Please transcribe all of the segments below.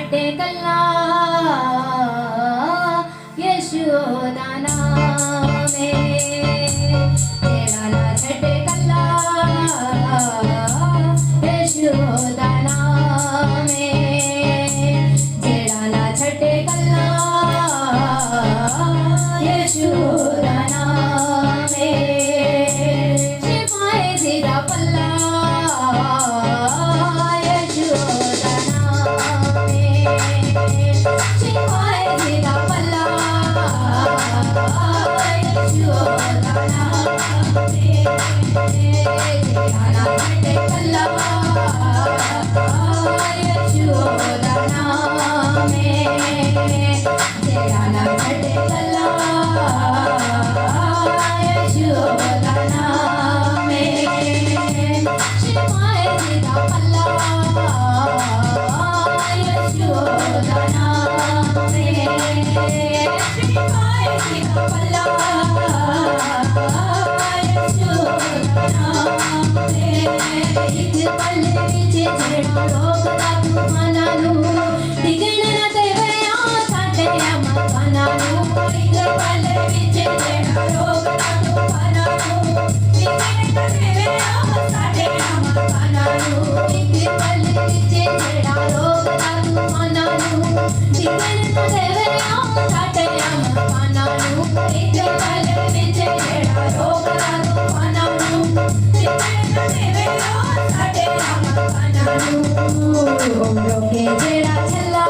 छटे कल्ला यशोदा नाम जेड़ा ना छटे कल्ला यशोदा नाम जेड़ा ना छटे कल्ला यशोदा नाम शिवाय तेरा पल्ला यशोदा नाम शिवाय तेरा पल्ला यशोदा नाम तेरा ना छटे कल्ला यशोदा नाम तेरा ना छटे कल्ला यशोदा नाम शिवाय तेरा पल्ला यशोदा नाम शिवाय तेरा पल्ला यशोदा नाम एक पल विच जेड़ा रोकदा तूफाना नू डिगण ना देवया साडे मकाना नू एक पल विच जेड़ा रोकदा तूफाना नू डिगण ना देवया साडे मकाना नू एक पल विच जेड़ा रोकदा तूफाना नू डिगण ना देवया साडे मकाना नू एक पल विच जेड़ा रोकदा तूफाना नू डिगण ना देवया साडे मकाना नू रोके जेड़ा चला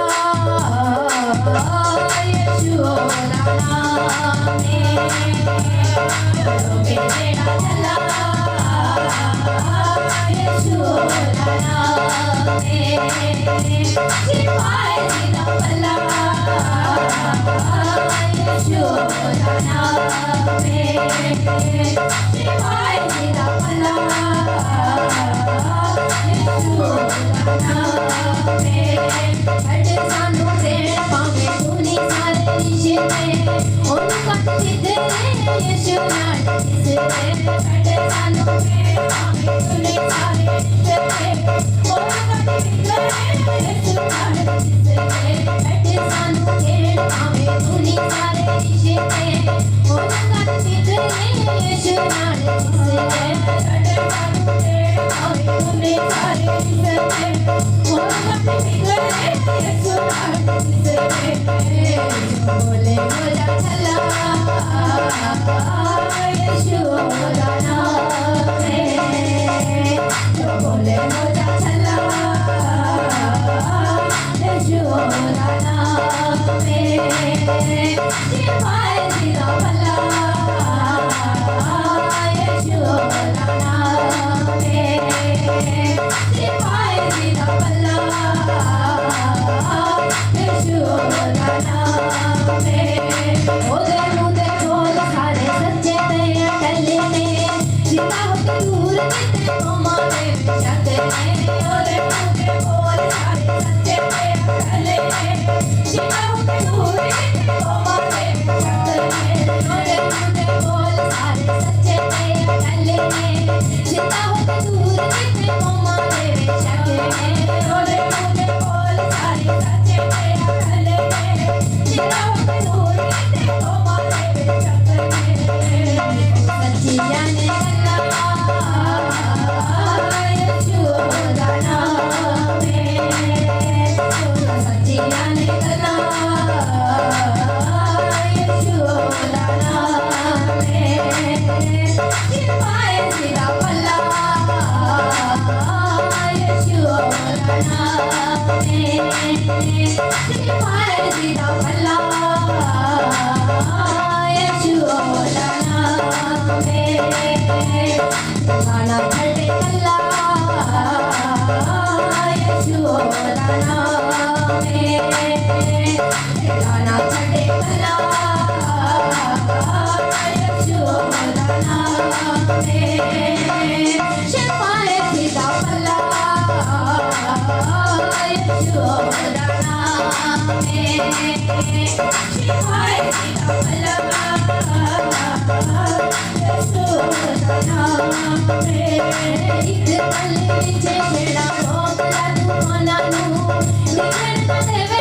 यशोदा नाम रोके जेड़ा चला यशोदा नाम शिवाय तेरा पल्ला यशोदा नाम शिवाय तेरा पल्ला यशोदा नाम छट सानू देण पावे तूनी सारे रिश्ते ओन कट जिधरे यशु नाल जिसरे छट सानू देण पावे तूनी सारे रिश्ते ओन कट जिधरे यशु नाल जिसरे छट सानू देण पावे तूनी सारे रिश्ते ओन कट जिधरे यशु नाल जिसरे छट सानू देण पावे तूनी सारे रिश्ते ओन कट जिधरे यशु नाल जिसरे बोले बोला चला यशोदा नाम बोले बोला चला यशोदा नाम शिवाय तेरा पल्ला यशोदा नाम शिवाय तेरा पल्ला यशोदा नाम ओदे मुदे बोल सारे सच्चे ते अटल ने सीता होके दूर किते मारे जाते ने ओदे मुदे बोल सारे सच्चे ते अटल ने सीता होके दूर किते मारे जाते ने ओदे मुदे बोल सारे सच्चे ते अटल ने सीता होके दूर किते मारे जाते ने ओदे मुदे बोल सारे सच्चे ते अटल ने सीता होके दूर किते मारे जाते ने सच्चिया ने कल्ला यशोदा नाम सच्चिया ने कल्ला यशोदा नाम शिवाय तेरा पल्ला यशोदा नाम शिवाय तेरा पल्ला यशोदा नाम गाना छटे कल्ला यशोदा नाम गाना छटे कल्ला यशोदा नाम शिवाय तेरा पल्ला यशोदा नाम शिवाय तेरा पल्ला यशोदा नाम एक पल विच जेड़ा रोकदा तूफाना नू निकल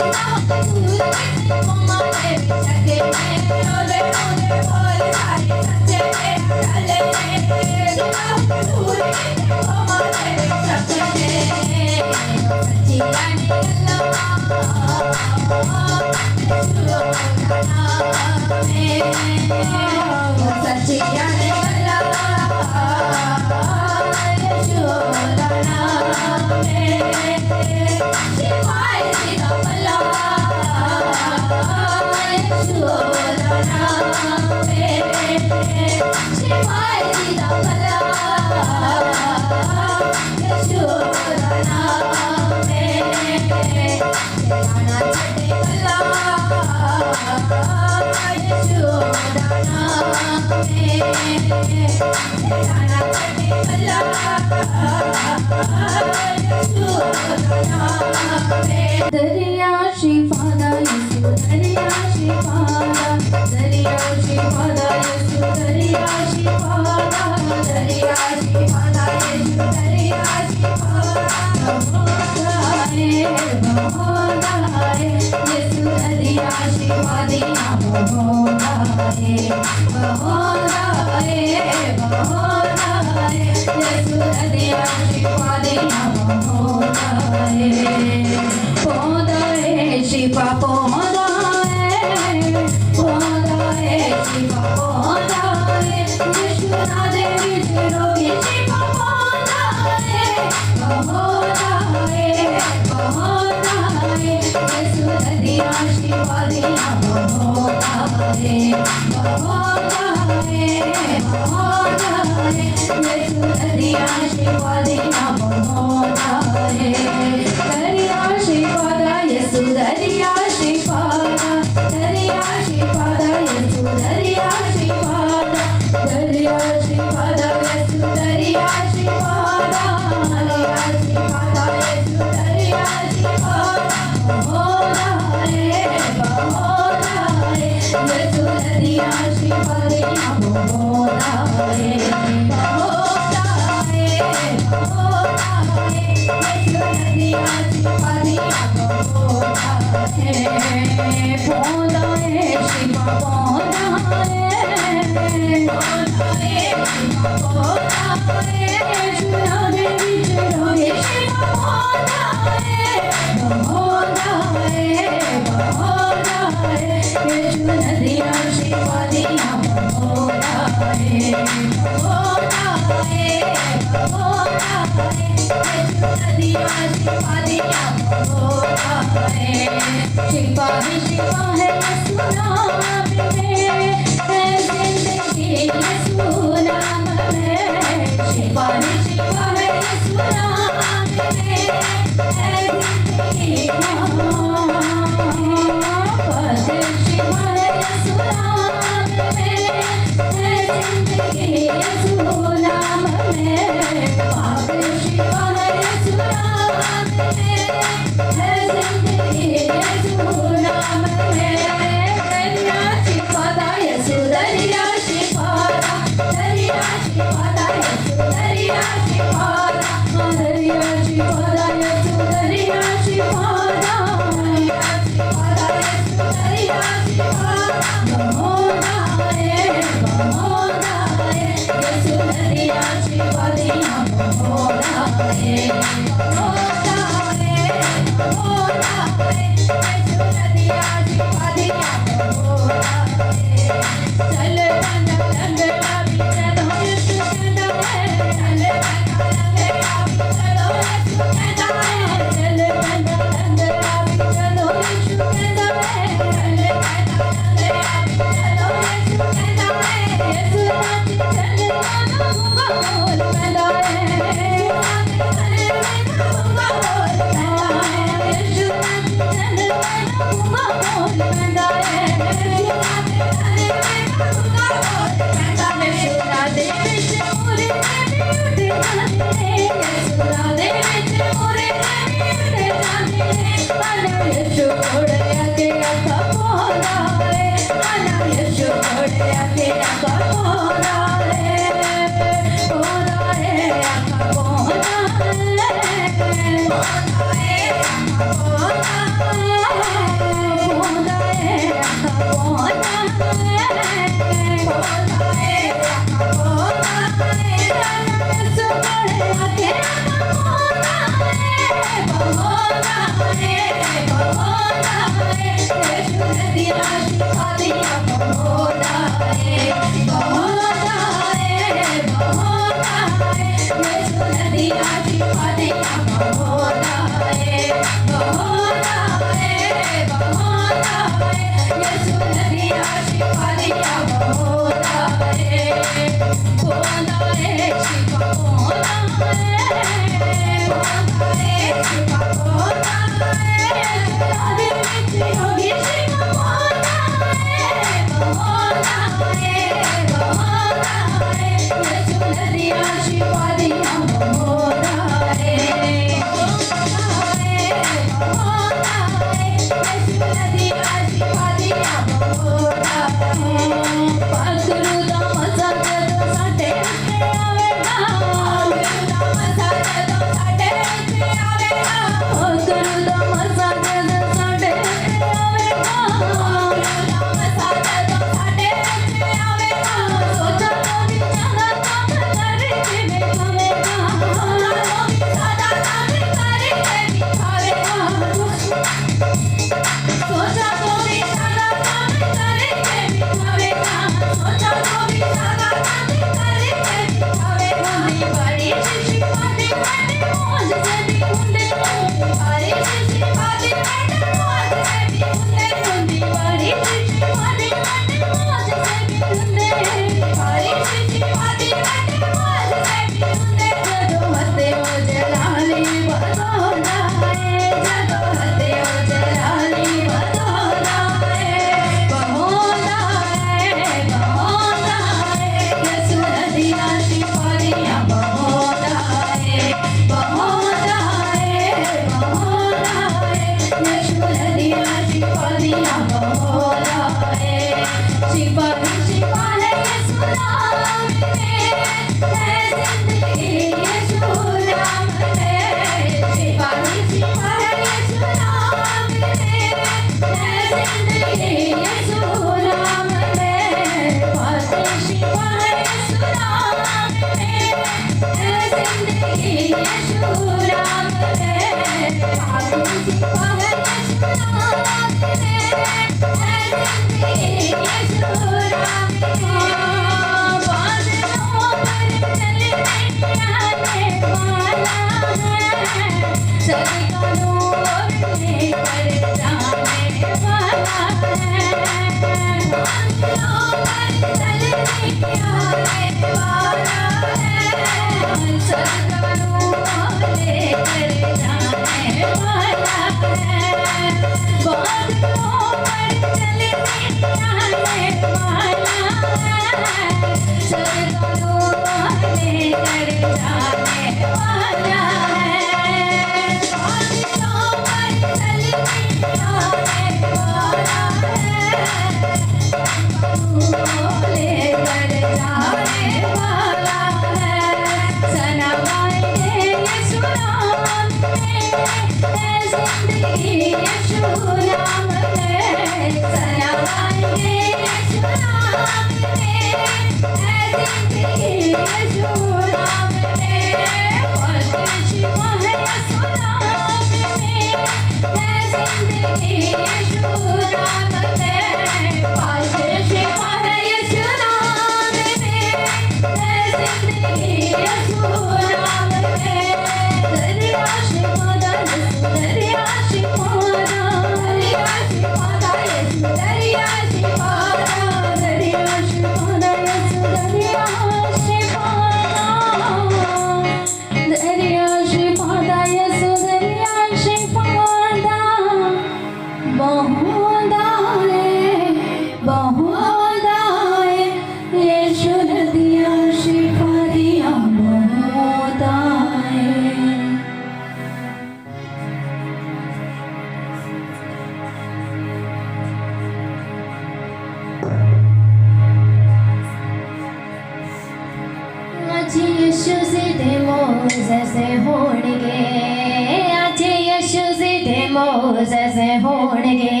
मोज़ज़ होणगे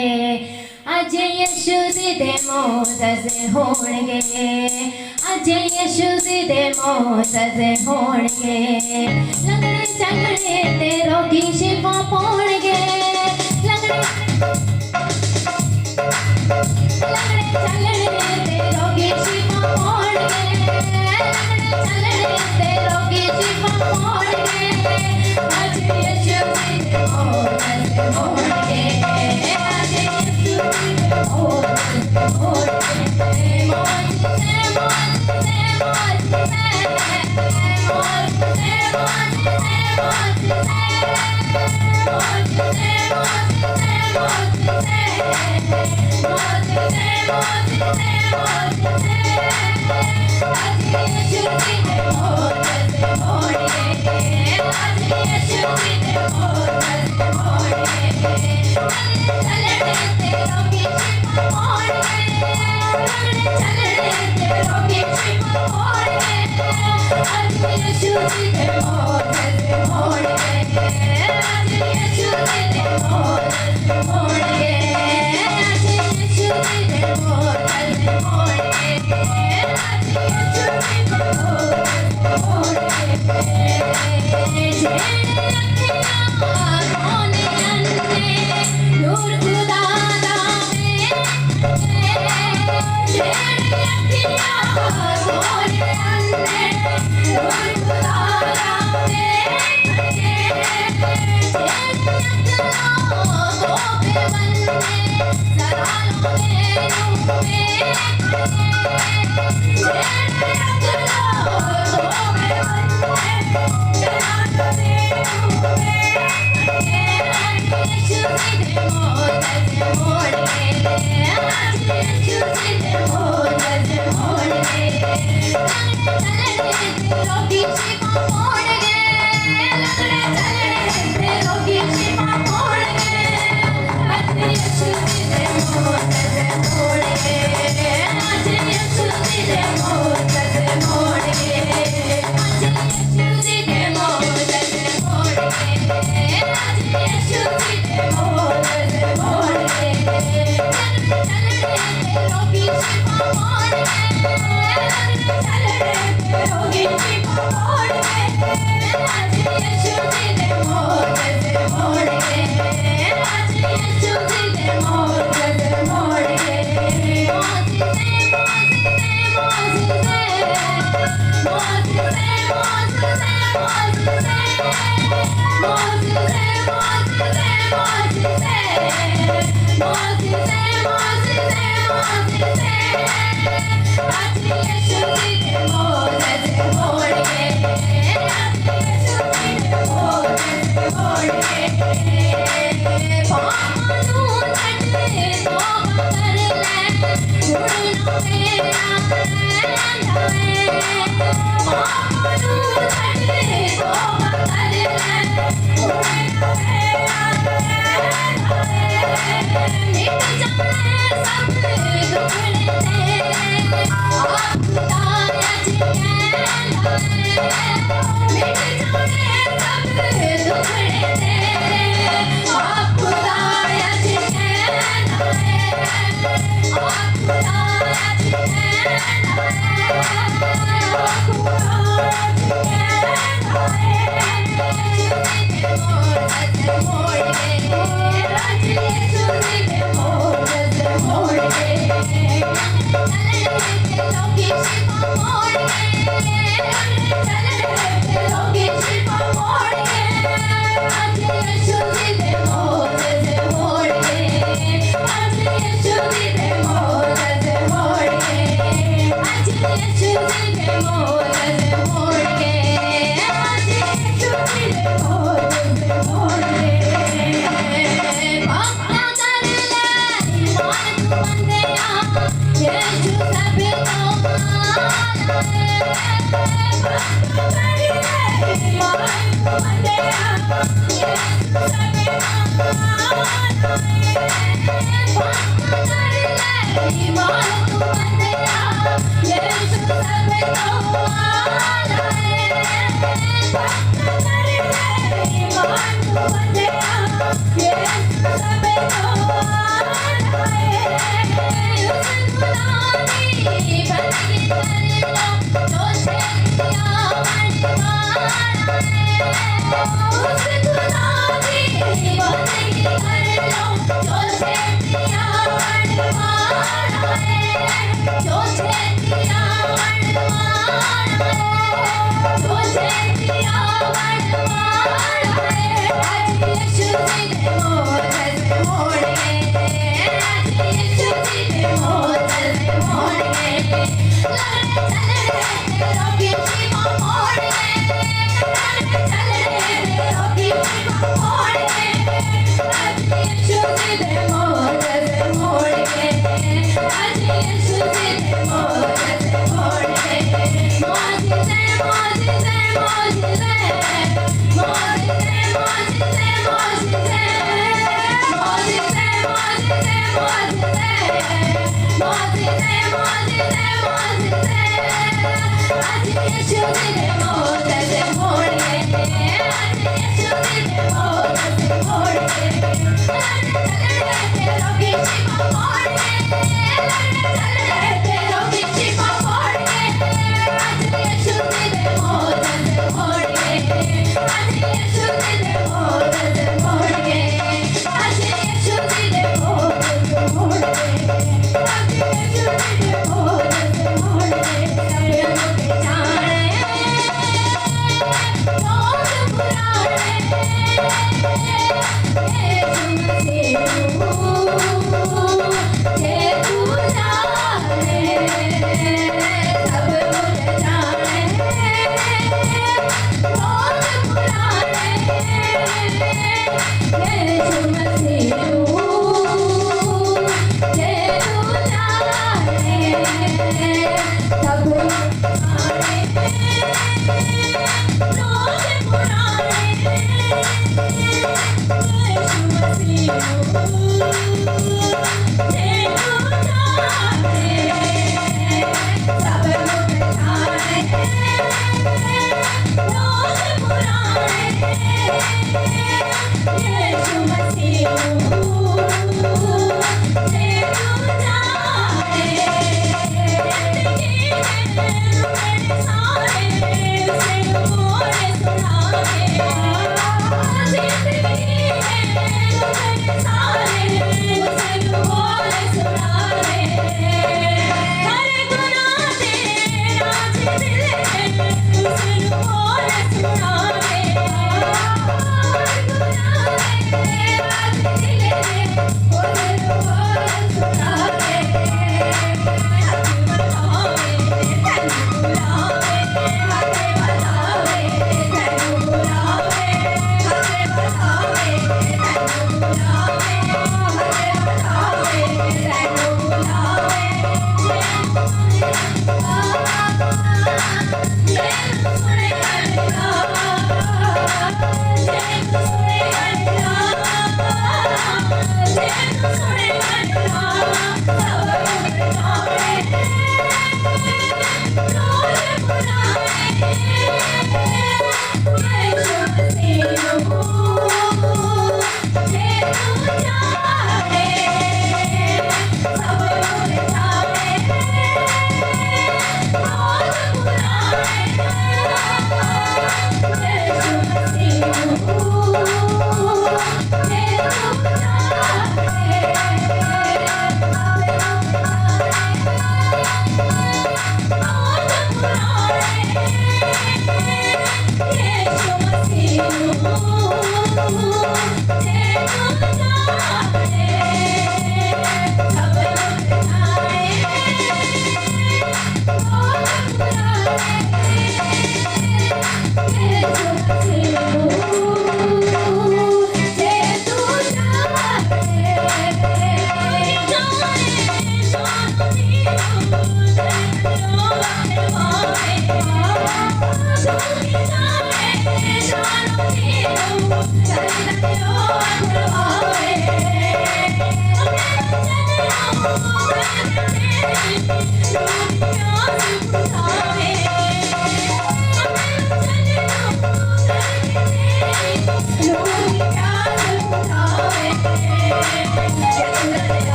अज यीशु जी दे मोज़ज़ होणगे अज यीशु जी दे मोज़ज़ होणगे लंगड़े चलणे ते रोगी शिफा पाउणगे लंगड़े चलणे ते रोगी शिफा पाउणगे लंगड़े चलणे ते रोगी शिफा पाउणगे अज यीशु जी दे मोज़ज़ होणगे अज यीशु जी दे मोज़ज़ होणगे Thank you.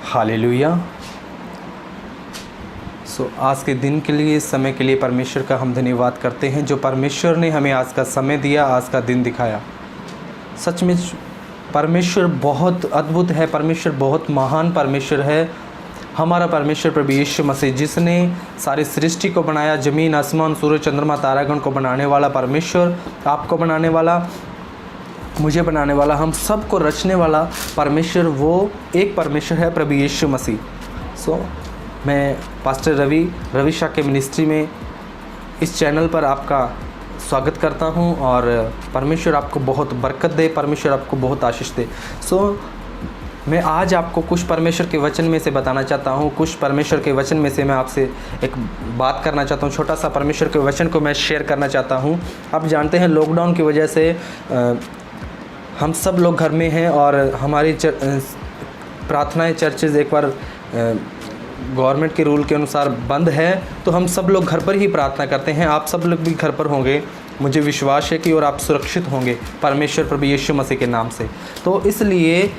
हालेलुया। आज के दिन के लिए, इस समय के लिए परमेश्वर का हम धन्यवाद करते हैं जो परमेश्वर ने हमें आज का समय दिया, आज का दिन दिखाया। सच में परमेश्वर बहुत अद्भुत है, परमेश्वर बहुत महान परमेश्वर है। हमारा परमेश्वर प्रभु यीशु मसीह, जिसने सारी सृष्टि को बनाया, ज़मीन आसमान सूरज चंद्रमा तारागण को बनाने वाला परमेश्वर, आपको बनाने वाला, मुझे बनाने वाला, हम सब को रचने वाला परमेश्वर, वो एक परमेश्वर है प्रभु यीशु मसीह। मैं पास्टर रवि शाह के मिनिस्ट्री में इस चैनल पर आपका स्वागत करता हूं और परमेश्वर आपको बहुत बरकत दे, परमेश्वर आपको बहुत आशीष दे। मैं आज आपको कुछ परमेश्वर के वचन में से बताना चाहता हूं, कुछ परमेश्वर के वचन में से मैं आपसे एक बात करना चाहता हूं, छोटा सा परमेश्वर के वचन को मैं शेयर करना चाहता हूं। आप जानते हैं लॉकडाउन की वजह से हम सब लोग घर में हैं और हमारी प्रार्थनाएं, चर्चेज़ एक बार गवर्नमेंट के रूल के अनुसार बंद है, तो हम सब लोग घर पर ही प्रार्थना करते हैं। आप सब लोग भी घर पर होंगे, मुझे विश्वास है कि, और आप सुरक्षित होंगे परमेश्वर प्रभु यीशु मसीह के नाम से। तो इसलिए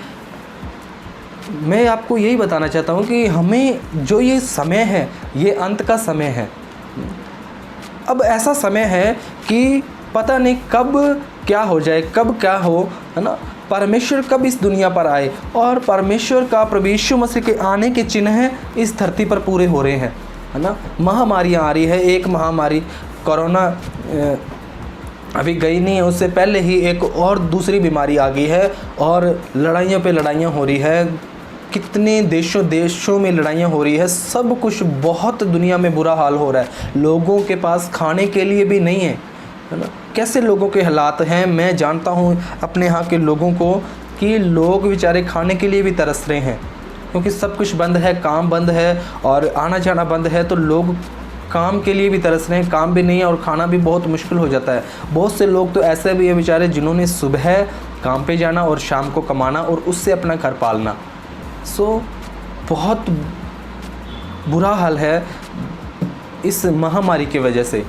मैं आपको यही बताना चाहता हूँ कि हमें जो ये समय है, ये अंत का समय है। अब ऐसा समय है कि पता नहीं कब क्या हो जाए, कब क्या हो, है ना। परमेश्वर कब इस दुनिया पर आए और परमेश्वर का प्रभु यीशु मसीह के आने के चिन्ह इस धरती पर पूरे हो रहे हैं, है ना। महामारियाँ आ रही है, एक महामारी कोरोना अभी गई नहीं है, उससे पहले ही एक और दूसरी बीमारी आ गई है और लड़ाइयों पे लड़ाइयाँ हो रही है। कितने देशों में लड़ाइयाँ हो रही है, सब कुछ बहुत दुनिया में बुरा हाल हो रहा है। लोगों के पास खाने के लिए भी नहीं है ना। कैसे लोगों के हालात हैं, मैं जानता हूँ अपने यहाँ के लोगों को कि लोग बेचारे खाने के लिए भी तरस रहे हैं, क्योंकि सब कुछ बंद है, काम बंद है और आना जाना बंद है, तो लोग काम के लिए भी तरस रहे हैं। काम भी नहीं है और खाना भी बहुत मुश्किल हो जाता है। बहुत से लोग तो ऐसे भी हैं बेचारे जिन्होंने सुबह काम पे जाना और शाम को कमाना और उससे अपना घर पालना। बहुत बुरा हाल है इस महामारी की वजह से।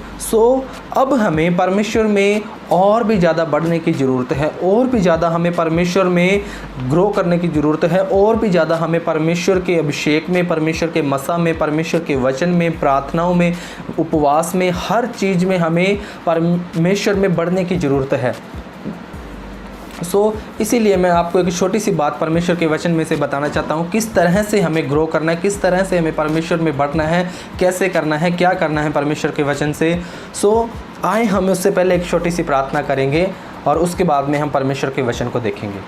अब हमें परमेश्वर में और भी ज़्यादा बढ़ने की ज़रूरत है, और भी ज़्यादा हमें परमेश्वर में ग्रो करने की ज़रूरत है, और भी ज़्यादा हमें परमेश्वर के अभिषेक में, परमेश्वर के मसा में, परमेश्वर के वचन में, प्रार्थनाओं में, उपवास में, हर चीज़ में हमें परमेश्वर में बढ़ने की ज़रूरत है। इसीलिए मैं आपको एक छोटी सी बात परमेश्वर के वचन में से बताना चाहता हूँ, किस तरह से हमें ग्रो करना है, किस तरह से हमें परमेश्वर में बढ़ना है, कैसे करना है, क्या करना है परमेश्वर के वचन से। आए हम उससे पहले एक छोटी सी प्रार्थना करेंगे और उसके बाद में हम परमेश्वर के वचन को देखेंगे।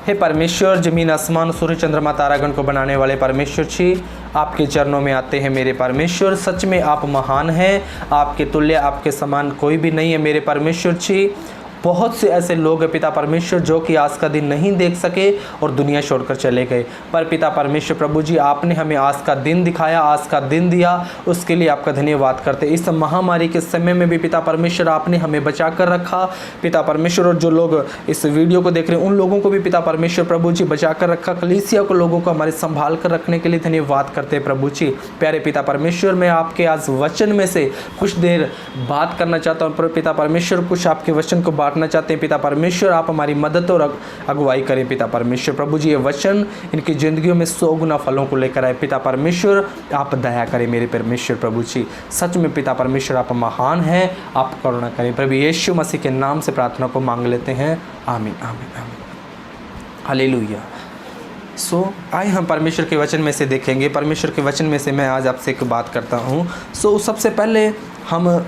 हे परमेश्वर, ज़मीन आसमान सूरज चंद्रमा तारागण को बनाने वाले परमेश्वर जी, आपके चरणों में आते हैं मेरे परमेश्वर। सच में आप महान हैं, आपके तुल्य, आपके समान कोई भी नहीं है मेरे परमेश्वर जी। बहुत से ऐसे लोग हैं पिता परमेश्वर जो कि आज का दिन नहीं देख सके और दुनिया छोड़कर चले गए, पर पिता परमेश्वर प्रभु जी आपने हमें आज का दिन दिखाया, आज का दिन दिया, उसके लिए आपका धन्यवाद करते। इस महामारी के समय में भी पिता परमेश्वर आपने हमें बचा कर रखा पिता परमेश्वर, और जो लोग इस वीडियो को देख रहे हैं उन लोगों को भी पिता परमेश्वर प्रभु जी बचा कर रखा, कलीसिया को लोगों को हमारे संभाल कर रखने के लिए धन्यवाद करते हैं प्रभु जी। प्यारे पिता परमेश्वर, मैं आपके आज वचन में से कुछ देर बात करना चाहता हूँ पिता परमेश्वर, कुछ आपके वचन को बांटना चाहते हैं पिता परमेश्वर, आप हमारी मदद और अगुवाई करें पिता परमेश्वर प्रभु जी। ये वचन इनकी ज़िंदगियों में 100 गुना फलों को लेकर आए पिता परमेश्वर, आप दया करें मेरे परमेश्वर प्रभु जी। सच में पिता परमेश्वर आप महान हैं, आप करुणा करें। प्रभु यीशु मसीह के नाम से प्रार्थना को मांग लेते हैं, आमीन आमीन आमीन, हालेलुया। आइए हम परमेश्वर के वचन में से देखेंगे। परमेश्वर के वचन में से मैं आज आपसे एक बात करता हूँ। सबसे पहले हम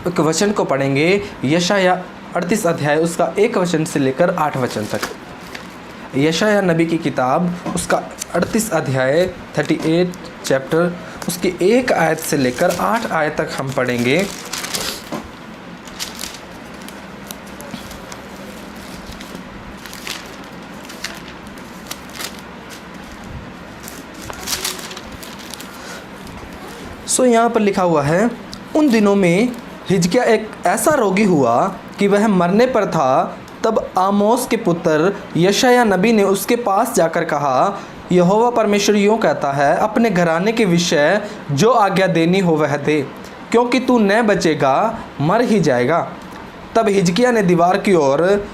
एक वचन को पढ़ेंगे, यशाया 38 अध्याय उसका 1 वचन से लेकर 8 वचन तक। यशाया नबी की किताब उसका 38 अध्याय 38 चैप्टर उसकी 1 आयत से लेकर 8 आयत तक हम पढ़ेंगे। यहाँ पर लिखा हुआ है, उन दिनों में हिजकिय्याह एक ऐसा रोगी हुआ कि वह मरने पर था। तब आमोस के पुत्र यशाया नबी ने उसके पास जाकर कहा, यहोवा परमेश्वर यूँ कहता है, अपने घराने के विषय जो आज्ञा देनी हो वह दे, क्योंकि तू न बचेगा, मर ही जाएगा। तब हिजकिय्याह ने दीवार की ओर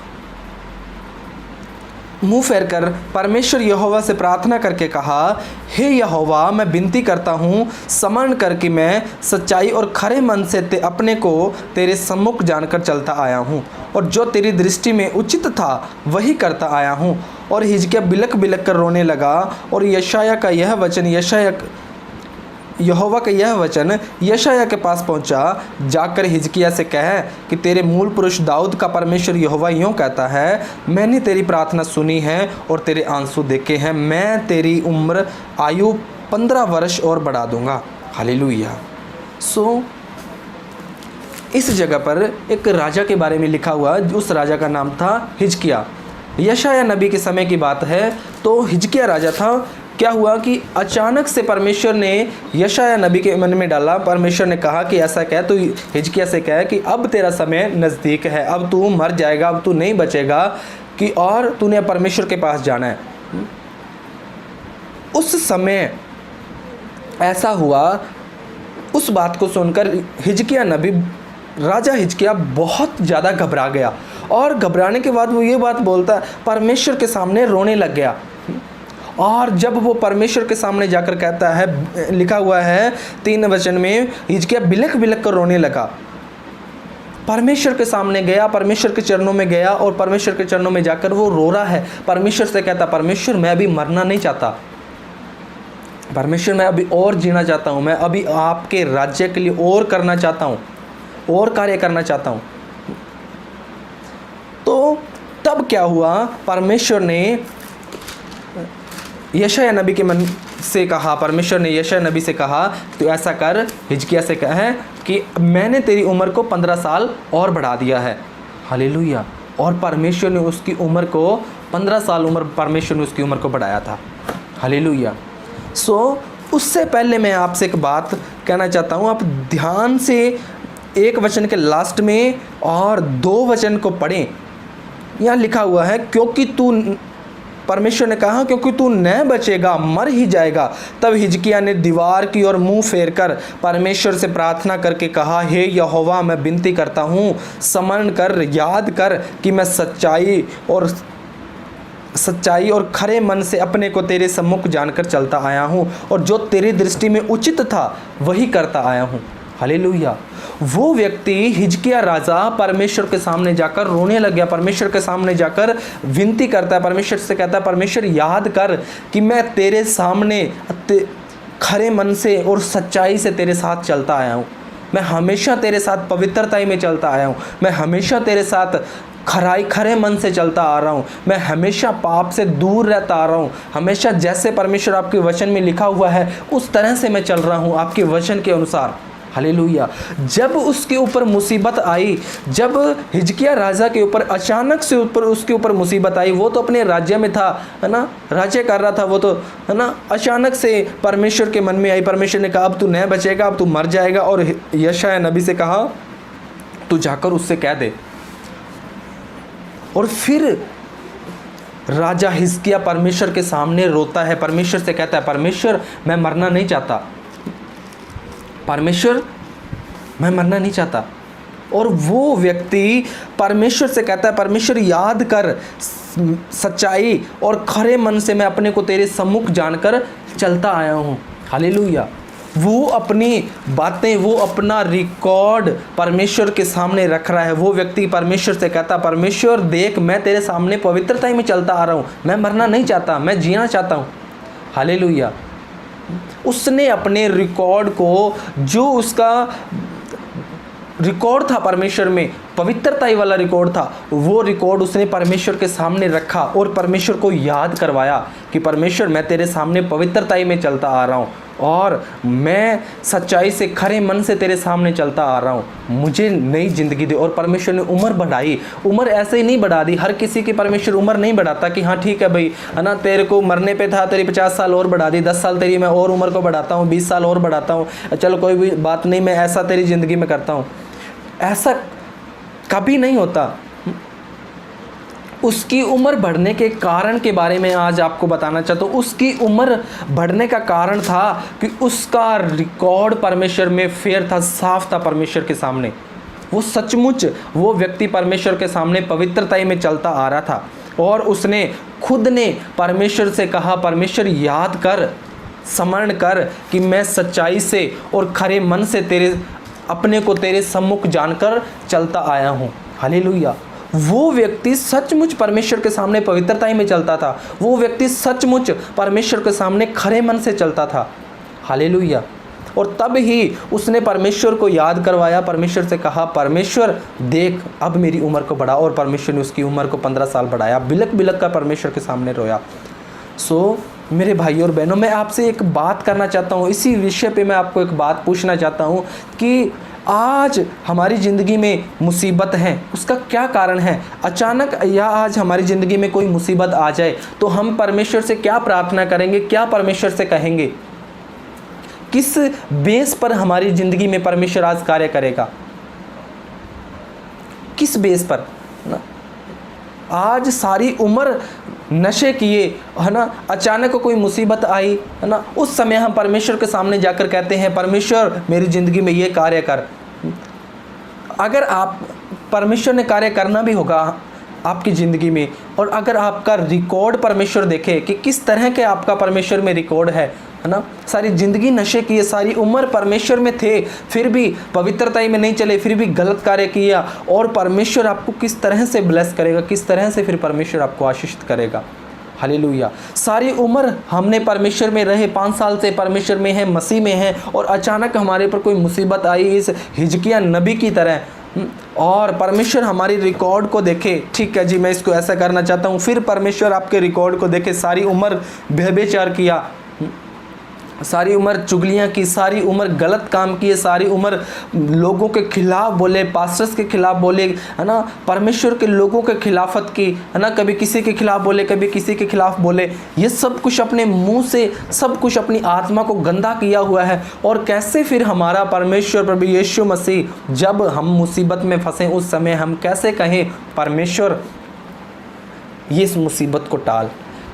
मुंह फेर कर परमेश्वर यहोवा से प्रार्थना करके कहा, हे यहोवा, मैं विनती करता हूँ, स्मरण कर कि मैं सच्चाई और खरे मन से अपने को तेरे सम्मुख जानकर चलता आया हूँ, और जो तेरी दृष्टि में उचित था वही करता आया हूँ। और हिजकिय्याह बिलक बिलक कर रोने लगा। और यहोवा का यह वचन यशाया के पास पहुंचा, जाकर हिजकिय्याह से कह कि तेरे मूल पुरुष दाऊद का परमेश्वर यहोवा यूँ कहता है, मैंने तेरी प्रार्थना सुनी है और तेरे आंसू देखे हैं, मैं तेरी उम्र आयु 15 वर्ष और बढ़ा दूंगा। हालेलुया। इस जगह पर एक राजा के बारे में लिखा हुआ, उस राजा का नाम था हिजकिय्याह। यशाया नबी के समय की बात है। तो हिजकिय्याह राजा था। क्या हुआ कि अचानक से परमेश्वर ने यशाया नबी के मन में डाला। परमेश्वर ने कहा कि ऐसा कह, तो हिजकिय्याह से कह कि अब तेरा समय नज़दीक है, अब तू मर जाएगा, अब तू नहीं बचेगा, कि और तूने परमेश्वर के पास जाना है। उस समय ऐसा हुआ। उस बात को सुनकर हिजकिय्याह नबी, राजा हिजकिय्याह बहुत ज़्यादा घबरा गया, और घबराने के बाद वो ये बात बोलता है, परमेश्वर के सामने रोने लग गया। और जब वो परमेश्वर के सामने जाकर कहता है, लिखा हुआ है 3 वचन में, हिजकिय्याह बिलक बिलक कर रोने लगा। परमेश्वर के सामने गया, परमेश्वर के चरणों में गया, और परमेश्वर के चरणों में जाकर वो रो रहा है। परमेश्वर से कहता, परमेश्वर मैं अभी मरना नहीं चाहता, परमेश्वर मैं अभी और जीना चाहता हूँ, मैं अभी आपके राज्य के लिए और करना चाहता हूँ, और कार्य करना चाहता हूँ। तो तब क्या हुआ, परमेश्वर ने यशाया नबी के मन से कहा, परमेश्वर ने यशाया नबी से कहा, तो ऐसा कर, हिजकिय्याह से कहे कि मैंने तेरी उम्र को 15 साल और बढ़ा दिया है। हालेलुया। और परमेश्वर ने उसकी उम्र को 15 साल परमेश्वर ने उसकी उम्र को बढ़ाया था। हालेलुया। उससे पहले मैं आपसे एक बात कहना चाहता हूँ। आप ध्यान से 1 वचन के लास्ट में और 2 वचन को पढ़ें। यहाँ लिखा हुआ है, क्योंकि तू, परमेश्वर ने कहा, क्योंकि तू न बचेगा, मर ही जाएगा। तब हिजकिय्याह ने दीवार की ओर मुंह फेर कर परमेश्वर से प्रार्थना करके कहा, हे यहोवा, मैं विनती करता हूँ, स्मरण कर, याद कर कि मैं सच्चाई और खरे मन से अपने को तेरे सम्मुख जानकर चलता आया हूँ, और जो तेरी दृष्टि में उचित था वही करता आया हूँ। हालेलुया। वो व्यक्ति हिजकिय्याह राजा परमेश्वर के सामने जाकर रोने लग गया, परमेश्वर के सामने जाकर विनती करता है, परमेश्वर से कहता है, परमेश्वर याद कर कि मैं तेरे सामने खरे मन से और सच्चाई से तेरे साथ चलता आया हूँ, मैं हमेशा तेरे साथ पवित्रता में चलता आया हूँ, मैं हमेशा तेरे साथ खरे मन से चलता आ रहा हूँ, मैं हमेशा पाप से दूर रहता आ रहा हूँ, हमेशा जैसे परमेश्वर आपके वचन में लिखा हुआ है उस तरह से मैं चल रहा हूँ, आपके वचन के अनुसार। हालेलुया। जब उसके ऊपर मुसीबत आई, जब हिजकिया राजा के ऊपर अचानक से उसके ऊपर मुसीबत आई, वो तो अपने राज्य में था, है ना, राज्य कर रहा था वो तो, है ना, अचानक से परमेश्वर के मन में आई। परमेश्वर ने कहा अब तू नहीं बचेगा, अब तू मर जाएगा। और यशायाह नबी से कहा तू जाकर उससे कह दे। और फिर राजा हिजकिया परमेश्वर के सामने रोता है, परमेश्वर से कहता है परमेश्वर मैं मरना नहीं चाहता, परमेश्वर मैं मरना नहीं चाहता। और वो व्यक्ति परमेश्वर से कहता है परमेश्वर याद कर, सच्चाई और खरे मन से मैं अपने को तेरे सम्मुख जानकर चलता आया हूँ। हालेलुया। वो अपनी बातें, वो अपना रिकॉर्ड परमेश्वर के सामने रख रहा है। वो व्यक्ति परमेश्वर से कहता परमेश्वर देख मैं तेरे सामने पवित्रता में चलता आ रहा हूँ, मैं मरना नहीं चाहता, मैं जीना चाहता हूँ। हालेलुया। उसने अपने रिकॉर्ड को, जो उसका रिकॉर्ड था परमेश्वर में, पवित्रता वाला रिकॉर्ड था, वो रिकॉर्ड उसने परमेश्वर के सामने रखा और परमेश्वर को याद करवाया कि परमेश्वर मैं तेरे सामने पवित्रता में चलता आ रहा हूँ और मैं सच्चाई से, खरे मन से तेरे सामने चलता आ रहा हूँ, मुझे नई ज़िंदगी दे। और परमेश्वर ने उम्र बढ़ाई। उम्र ऐसे ही नहीं बढ़ा दी, हर किसी की परमेश्वर उम्र नहीं बढ़ाता कि हाँ ठीक है भाई, है ना, तेरे को मरने पे था, तेरी 50 साल और बढ़ा दी, 10 साल तेरी मैं और उम्र को बढ़ाता हूँ, 20 साल और बढ़ाता हूँ, चलो कोई भी बात नहीं, मैं ऐसा तेरी ज़िंदगी में करता हूँ। ऐसा कभी नहीं होता। उसकी उम्र बढ़ने के कारण के बारे में आज आपको बताना चाहता हूँ। उसकी उम्र बढ़ने का कारण था कि उसका रिकॉर्ड परमेश्वर में फेयर था, साफ था परमेश्वर के सामने। वो सचमुच वो व्यक्ति परमेश्वर के सामने पवित्रता में चलता आ रहा था और उसने खुद ने परमेश्वर से कहा परमेश्वर याद कर, स्मरण कर कि मैं सच्चाई से और खरे मन से तेरे अपने को तेरे सम्मुख जानकर चलता आया हूँ। हालेलुया। वो व्यक्ति सचमुच परमेश्वर के सामने पवित्रता में चलता था। वो व्यक्ति सचमुच परमेश्वर के सामने खरे मन से चलता था। हालेलुया। और तब ही उसने परमेश्वर को याद करवाया, परमेश्वर से कहा परमेश्वर देख अब मेरी उम्र को बढ़ा। और परमेश्वर ने उसकी उम्र को 15 साल बढ़ाया। बिलक बिलक कर परमेश्वर के सामने रोया। मेरे भाई और बहनों, मैं आपसे एक बात करना चाहता हूँ, इसी विषय पे मैं आपको एक बात पूछना चाहता हूँ कि आज हमारी ज़िंदगी में मुसीबत है, उसका क्या कारण है? अचानक या आज हमारी ज़िंदगी में कोई मुसीबत आ जाए तो हम परमेश्वर से क्या प्रार्थना करेंगे, क्या परमेश्वर से कहेंगे? किस बेस पर हमारी ज़िंदगी में परमेश्वर आज कार्य करेगा? किस बेस पर ना? आज सारी उम्र नशे किए, है ना, अचानक कोई मुसीबत आई, है ना, उस समय हम परमेश्वर के सामने जाकर कहते हैं परमेश्वर मेरी ज़िंदगी में ये कार्य कर। अगर आप परमेश्वर ने कार्य करना भी होगा आपकी ज़िंदगी में, और अगर आपका रिकॉर्ड परमेश्वर देखे कि किस तरह के आपका परमेश्वर में रिकॉर्ड है ना, सारी ज़िंदगी नशे किए, सारी उम्र परमेश्वर में थे, फिर भी पवित्रता में नहीं चले, फिर भी गलत कार्य किया, और परमेश्वर आपको किस तरह से ब्लेस करेगा, किस तरह से फिर परमेश्वर आपको आशीषित करेगा। हालेलुया। सारी उम्र हमने परमेश्वर में रहे, 5 साल से परमेश्वर में है, मसीह में है, और अचानक हमारे पर कोई मुसीबत आई इस हिजकिया नबी की तरह, और परमेश्वर हमारी रिकॉर्ड को देखे, ठीक है जी मैं इसको ऐसा करना चाहता हूँ, फिर परमेश्वर आपके रिकॉर्ड को देखे, सारी उम्र व्यभिचार किया, सारी उम्र चुगलियाँ की, सारी उम्र गलत काम किए, सारी उम्र लोगों के खिलाफ बोले, पास्टर्स के खिलाफ बोले, है ना, परमेश्वर के लोगों के खिलाफत की, है ना, कभी किसी के खिलाफ बोले, कभी किसी के खिलाफ बोले, ये सब कुछ अपने मुंह से, सब कुछ अपनी आत्मा को गंदा किया हुआ है। और कैसे फिर हमारा परमेश्वर प्रभु यीशु मसीह जब हम मुसीबत में फंसे उस समय हम कैसे कहें परमेश्वर ये इस मुसीबत को टाल।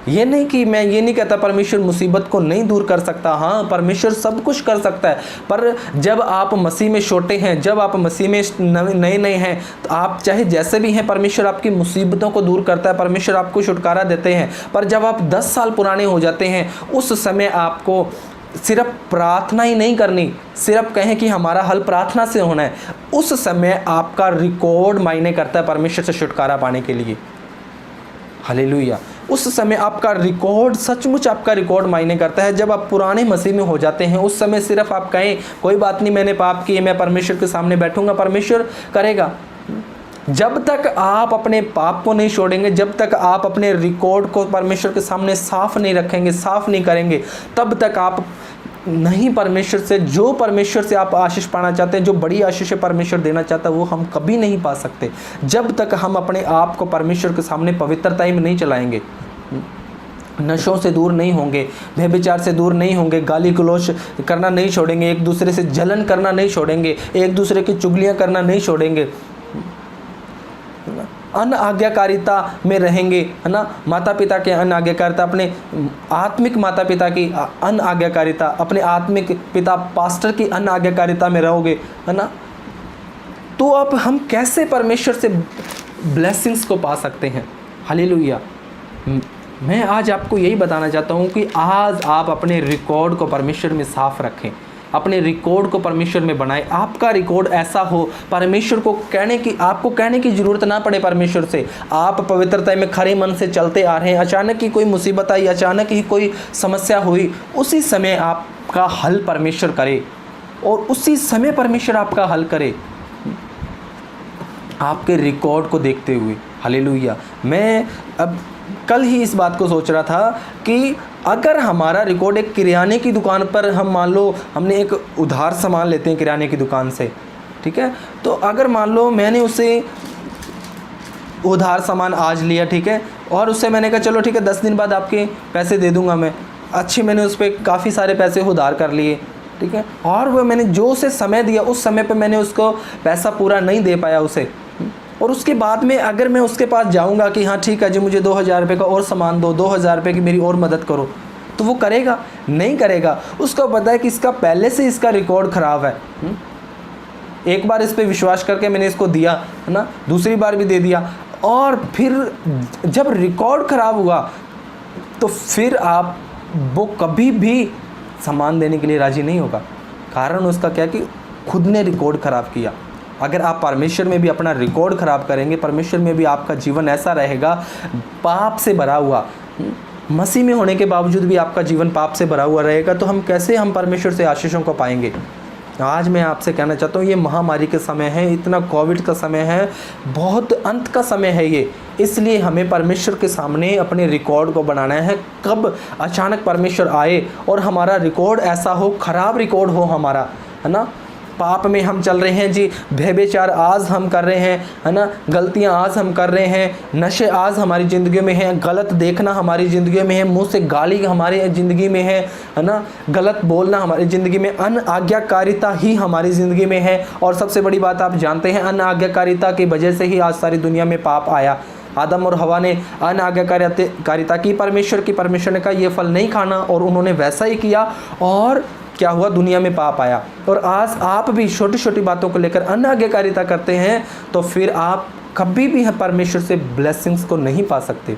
ये नहीं कि मैं ये नहीं कहता परमेश्वर मुसीबत को नहीं दूर कर सकता, हाँ परमेश्वर सब कुछ कर सकता है, पर जब आप मसीह में छोटे हैं, जब आप मसीह में नए हैं, तो आप चाहे जैसे भी हैं परमेश्वर आपकी मुसीबतों को दूर करता है, परमेश्वर आपको छुटकारा देते हैं। पर जब आप 10 साल पुराने हो जाते हैं उस समय आपको सिर्फ प्रार्थना ही नहीं करनी, सिर्फ कहें कि हमारा हल प्रार्थना से होना है, उस समय आपका रिकॉर्ड मायने करता है परमेश्वर से छुटकारा पाने के लिए। हालेलुया। उस समय आपका रिकॉर्ड, सचमुच आपका रिकॉर्ड मायने करता है। जब आप पुराने मसीह में हो जाते हैं उस समय सिर्फ आप कहें कोई बात नहीं मैंने पाप किए, मैं परमेश्वर के सामने बैठूंगा, परमेश्वर करेगा। जब तक आप अपने पाप को नहीं छोड़ेंगे, जब तक आप अपने रिकॉर्ड को परमेश्वर के सामने साफ नहीं रखेंगे, साफ नहीं करेंगे, तब तक आप नहीं परमेश्वर से, जो परमेश्वर से आप आशीष पाना चाहते हैं, जो बड़ी आशीष परमेश्वर देना चाहता है, वो हम कभी नहीं पा सकते जब तक हम अपने आप को परमेश्वर के सामने पवित्रता में नहीं चलाएंगे, नशों से दूर नहीं होंगे, व्यभिचार से दूर नहीं होंगे, गाली गलौज करना नहीं छोड़ेंगे, एक दूसरे से जलन करना नहीं छोड़ेंगे, एक दूसरे की चुगलियां करना नहीं छोड़ेंगे, अनआज्ञाकारिता में रहेंगे, है ना। माता पिता के अनआज्ञाकारिता, अपने आत्मिक माता पिता की अनआज्ञाकारिता, अपने आत्मिक पिता पास्टर की अनआज्ञाकारिता में रहोगे, है ना। तो अब हम कैसे परमेश्वर से ब्लेसिंग्स को पा सकते हैं? हालेलुया। मैं आज आपको यही बताना चाहता हूँ कि आज आप अपने रिकॉर्ड को परमेश्वर में साफ रखें, अपने रिकॉर्ड को परमेश्वर में बनाएं। आपका रिकॉर्ड ऐसा हो, परमेश्वर को आपको कहने की ज़रूरत ना पड़े परमेश्वर से। आप पवित्रता में खरे मन से चलते आ रहे हैं, अचानक ही कोई मुसीबत आई, अचानक ही कोई समस्या हुई, उसी समय आपका हल परमेश्वर करे और उसी समय परमेश्वर आपका हल करे, आपके रिकॉर्ड को देखते हुए। हालेलुया। मैं अब कल ही इस बात को सोच रहा था कि अगर हमारा रिकॉर्ड एक किराने की दुकान पर, हम मान लो हमने एक उधार सामान लेते हैं किराने की दुकान से, ठीक है, तो अगर मान लो मैंने उसे उधार सामान आज लिया, ठीक है, और उससे मैंने कहा चलो ठीक है 10 दिन बाद आपके पैसे दे दूंगा मैं, अच्छी मैंने उस पर काफ़ी सारे पैसे उधार कर लिए, ठीक है, और वह मैंने जो उसे समय दिया उस समय पे मैंने उसको पैसा पूरा नहीं दे पाया उसे, और उसके बाद में अगर मैं उसके पास जाऊंगा कि हाँ ठीक है जी मुझे 2000 रुपये का और सामान दो, 2000 रुपये की मेरी और मदद करो, तो वो करेगा? नहीं करेगा। उसको पता है कि इसका पहले से इसका रिकॉर्ड ख़राब है। एक बार इस पर विश्वास करके मैंने इसको दिया, है ना, दूसरी बार भी दे दिया, और फिर जब रिकॉर्ड ख़राब हुआ तो फिर आप वो कभी भी सामान देने के लिए राज़ी नहीं होगा। कारण उसका क्या कि खुद ने रिकॉर्ड ख़राब किया। अगर आप परमेश्वर में भी अपना रिकॉर्ड ख़राब करेंगे, परमेश्वर में भी आपका जीवन ऐसा रहेगा पाप से भरा हुआ, मसीह में होने के बावजूद भी आपका जीवन पाप से भरा हुआ रहेगा, तो हम कैसे हम परमेश्वर से आशीषों को पाएंगे? आज मैं आपसे कहना चाहता हूँ, ये महामारी के समय है, इतना कोविड का समय है, बहुत अंत का समय है ये, इसलिए हमें परमेश्वर के सामने अपने रिकॉर्ड को बनाना है। कब अचानक परमेश्वर आए और हमारा रिकॉर्ड ऐसा हो, ख़राब रिकॉर्ड हो हमारा, है ना, पाप में हम चल रहे हैं जी, व्यभिचार आज हम कर रहे हैं, है ना, गलतियां आज हम कर रहे हैं, नशे आज हमारी ज़िंदगी में हैं, गलत देखना हमारी ज़िंदगी में है, मुंह से गाली हमारी ज़िंदगी में है ना, गलत बोलना हमारी ज़िंदगी में, अनआज्ञाकारिता ही हमारी ज़िंदगी में है। और सबसे बड़ी बात आप जानते हैं, अनआज्ञाकारिता की वजह से ही आज सारी दुनिया में पाप आया। आदम और हवा ने अनआज्ञाकारिता की, परमेश्वर ने कहा ये फल नहीं खाना, और उन्होंने वैसा ही किया, और क्या हुआ? दुनिया में पाप आया। और आज आप भी छोटी छोटी बातों को लेकर अनआज्ञाकारिता करते हैं, तो फिर आप कभी भी परमेश्वर से ब्लेसिंग्स को नहीं पा सकते।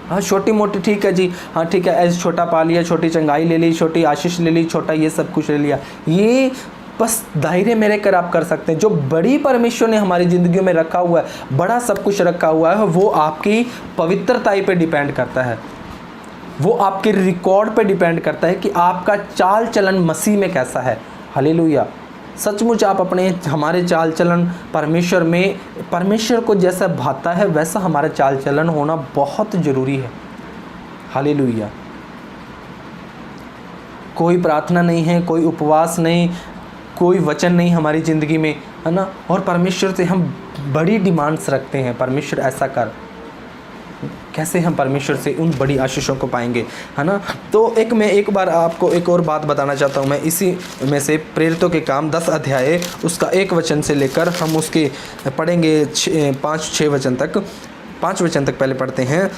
हाँ, छोटी मोटी ठीक है जी, हाँ ठीक है, ऐसे छोटा पा लिया, छोटी चंगाई ले ली, छोटी आशीष ले ली, छोटा ये सब कुछ ले लिया, ये बस दायरे में रहकर आप कर सकते हैं। जो बड़ी परमेश्वर ने हमारी ज़िंदगी में रखा हुआ है, बड़ा सब कुछ रखा हुआ है, वो आपकी पवित्रता पे डिपेंड करता है, वो आपके रिकॉर्ड पे डिपेंड करता है कि आपका चाल चलन मसीह में कैसा है। हालेलुया। सचमुच आप हमारे चाल चलन परमेश्वर को जैसा भाता है वैसा हमारा चाल चलन होना बहुत ज़रूरी है। हालेलुया। कोई प्रार्थना नहीं है, कोई उपवास नहीं, कोई वचन नहीं हमारी ज़िंदगी में, है ना, और परमेश्वर से हम बड़ी डिमांड्स रखते हैं, परमेश्वर ऐसा कर। कैसे हम परमेश्वर से उन बड़ी आशीषों को पाएंगे, है ना। तो मैं एक बार आपको एक और बात बताना चाहता हूँ। मैं इसी में से प्रेरितों के काम 10 अध्याय उसका 1 वचन से लेकर हम उसके पढ़ेंगे 5-6 वचन तक। 5 वचन तक पहले पढ़ते हैं।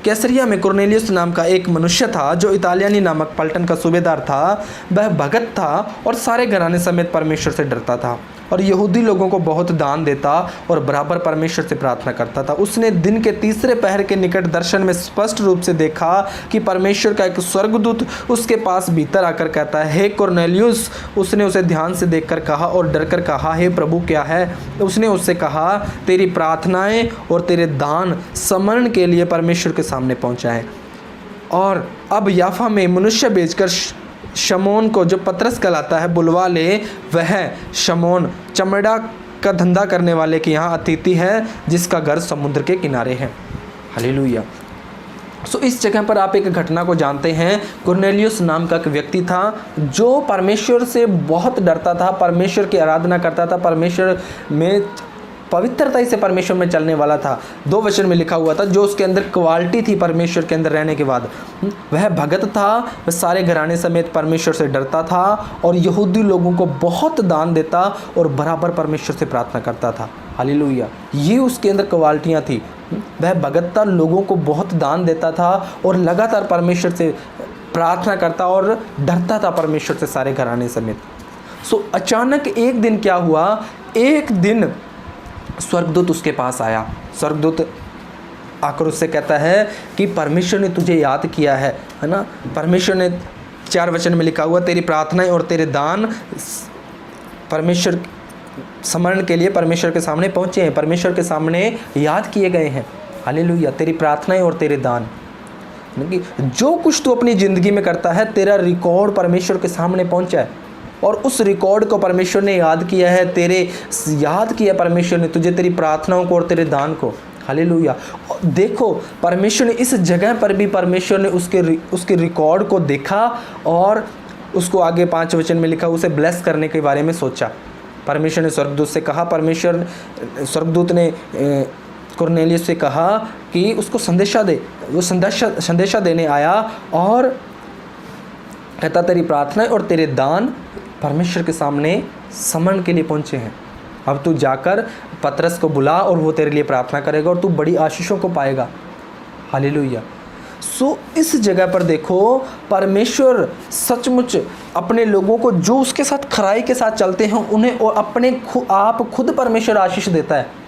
कैसरिया में कुरनेलियुस नाम का एक मनुष्य था जो इतालियानी नामक पलटन का सूबेदार था। वह भगत था और सारे घराने समेत परमेश्वर से डरता था और यहूदी लोगों को बहुत दान देता और बराबर परमेश्वर से प्रार्थना करता था। उसने दिन के तीसरे पहर के निकट दर्शन में स्पष्ट रूप से देखा कि परमेश्वर का एक स्वर्गदूत उसके पास भीतर आकर कहता है, हे कुरनेलियुस। उसने उसे ध्यान से देखकर कहा और डरकर कहा, हे प्रभु क्या है? उसने उससे कहा, तेरी प्रार्थनाएं और तेरे दान समरण के लिए परमेश्वर के सामने पहुंचाएं। और अब याफा में मनुष्य भेजकर शमौन को, जो पतरस कहलाता है, बुलवा ले। वह शमौन चमड़ा का धंधा करने वाले के यहाँ अतिथि है, जिसका घर समुद्र के किनारे है। हालेलुया। सो इस जगह पर आप एक घटना को जानते हैं। कुरनेलियुस नाम का एक व्यक्ति था जो परमेश्वर से बहुत डरता था, परमेश्वर की आराधना करता था, परमेश्वर में पवित्रता से परमेश्वर में चलने वाला था। 2 वचन में लिखा हुआ था जो उसके अंदर क्वालिटी थी परमेश्वर के अंदर रहने के बाद। वह भगत था, वह सारे घराने समेत परमेश्वर से डरता था और यहूदी लोगों को बहुत दान देता और बराबर परमेश्वर से प्रार्थना करता था। हालेलुया, ये उसके अंदर क्वालिटियाँ थी। वह भगत था, लोगों को बहुत दान देता था और लगातार परमेश्वर से प्रार्थना करता और डरता था परमेश्वर से सारे घराने समेत। सो अचानक एक दिन क्या हुआ, एक दिन स्वर्गदूत उसके पास आया। स्वर्गदूत आकर उससे कहता है कि परमेश्वर ने तुझे याद किया है ना। परमेश्वर ने 4 वचन में लिखा हुआ, तेरी प्रार्थनाएं और तेरे दान परमेश्वर स्मरण के लिए परमेश्वर के सामने पहुँचे हैं, परमेश्वर के सामने याद किए गए हैं। हालेलुया, तेरी प्रार्थनाएं और तेरे दान, जो कुछ तू अपनी ज़िंदगी में करता है तेरा रिकॉर्ड परमेश्वर के सामने पहुँचा है और उस रिकॉर्ड को परमेश्वर ने याद किया है। याद किया परमेश्वर ने तुझे, तेरी प्रार्थनाओं को और तेरे दान को। हालेलुया, देखो परमेश्वर ने इस जगह पर भी परमेश्वर ने उसके रिकॉर्ड को देखा और उसको आगे 5 वचन में लिखा उसे ब्लेस करने के बारे में सोचा। परमेश्वर ने स्वर्गदूत से कहा, स्वर्गदूत ने कुरनेलियुस से कहा कि उसको संदेशा दे। वो संदेशा देने आया और कहता तेरी प्रार्थनाएं और तेरे दान परमेश्वर के सामने समन के लिए पहुँचे हैं। अब तू जाकर पतरस को बुला और वो तेरे लिए प्रार्थना करेगा और तू बड़ी आशीषों को पाएगा। हालेलुया। सो इस जगह पर देखो परमेश्वर सचमुच अपने लोगों को जो उसके साथ खराई के साथ चलते हैं उन्हें और आप खुद परमेश्वर आशीष देता है।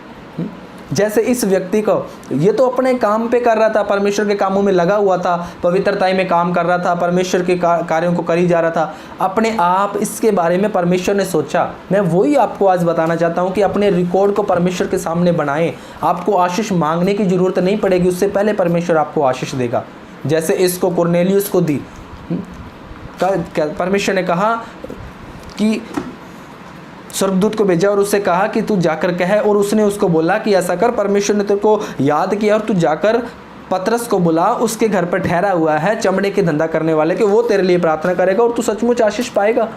जैसे इस व्यक्ति को, ये तो अपने काम पे कर रहा था, परमेश्वर के कामों में लगा हुआ था, पवित्रता में काम कर रहा था, परमेश्वर के कार्यों को करी जा रहा था। अपने आप इसके बारे में परमेश्वर ने सोचा। मैं वही आपको आज बताना चाहता हूँ कि अपने रिकॉर्ड को परमेश्वर के सामने बनाएं। आपको आशीष मांगने की ज़रूरत नहीं पड़ेगी, उससे पहले परमेश्वर आपको आशीष देगा। जैसे इसको कुरनेलियुस को दी, परमेश्वर ने कहा कि स्वर्गदूत को भेजा और उससे कहा कि तू जाकर कह, और उसने उसको बोला कि ऐसा कर, परमेश्वर ने तेरे को याद किया और तू जाकर पतरस को बुला, उसके घर पर ठहरा हुआ है चमड़े के धंधा करने वाले के, वो तेरे लिए प्रार्थना करेगा और तू सचमुच आशीष पाएगा।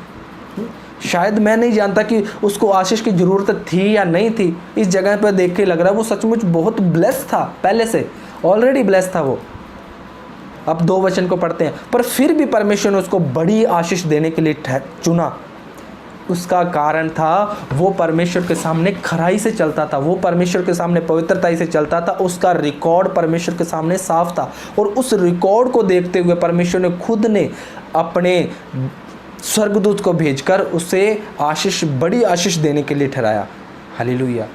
शायद मैं नहीं जानता कि उसको आशीष की ज़रूरत थी या नहीं थी। इस जगह पर देख के लग रहा है वो सचमुच बहुत ब्लेस था, पहले से ऑलरेडी ब्लेस था वो। अब 2 वचन को पढ़ते हैं, पर फिर भी परमेश्वर ने उसको बड़ी आशीष देने के लिए चुना। उसका कारण था वो परमेश्वर के सामने खराई से चलता था, वो परमेश्वर के सामने पवित्रता से चलता था, उसका रिकॉर्ड परमेश्वर के सामने साफ था। और उस रिकॉर्ड को देखते हुए परमेश्वर ने खुद ने अपने स्वर्गदूत को भेजकर उसे बड़ी आशीष देने के लिए ठहराया। हालेलुया।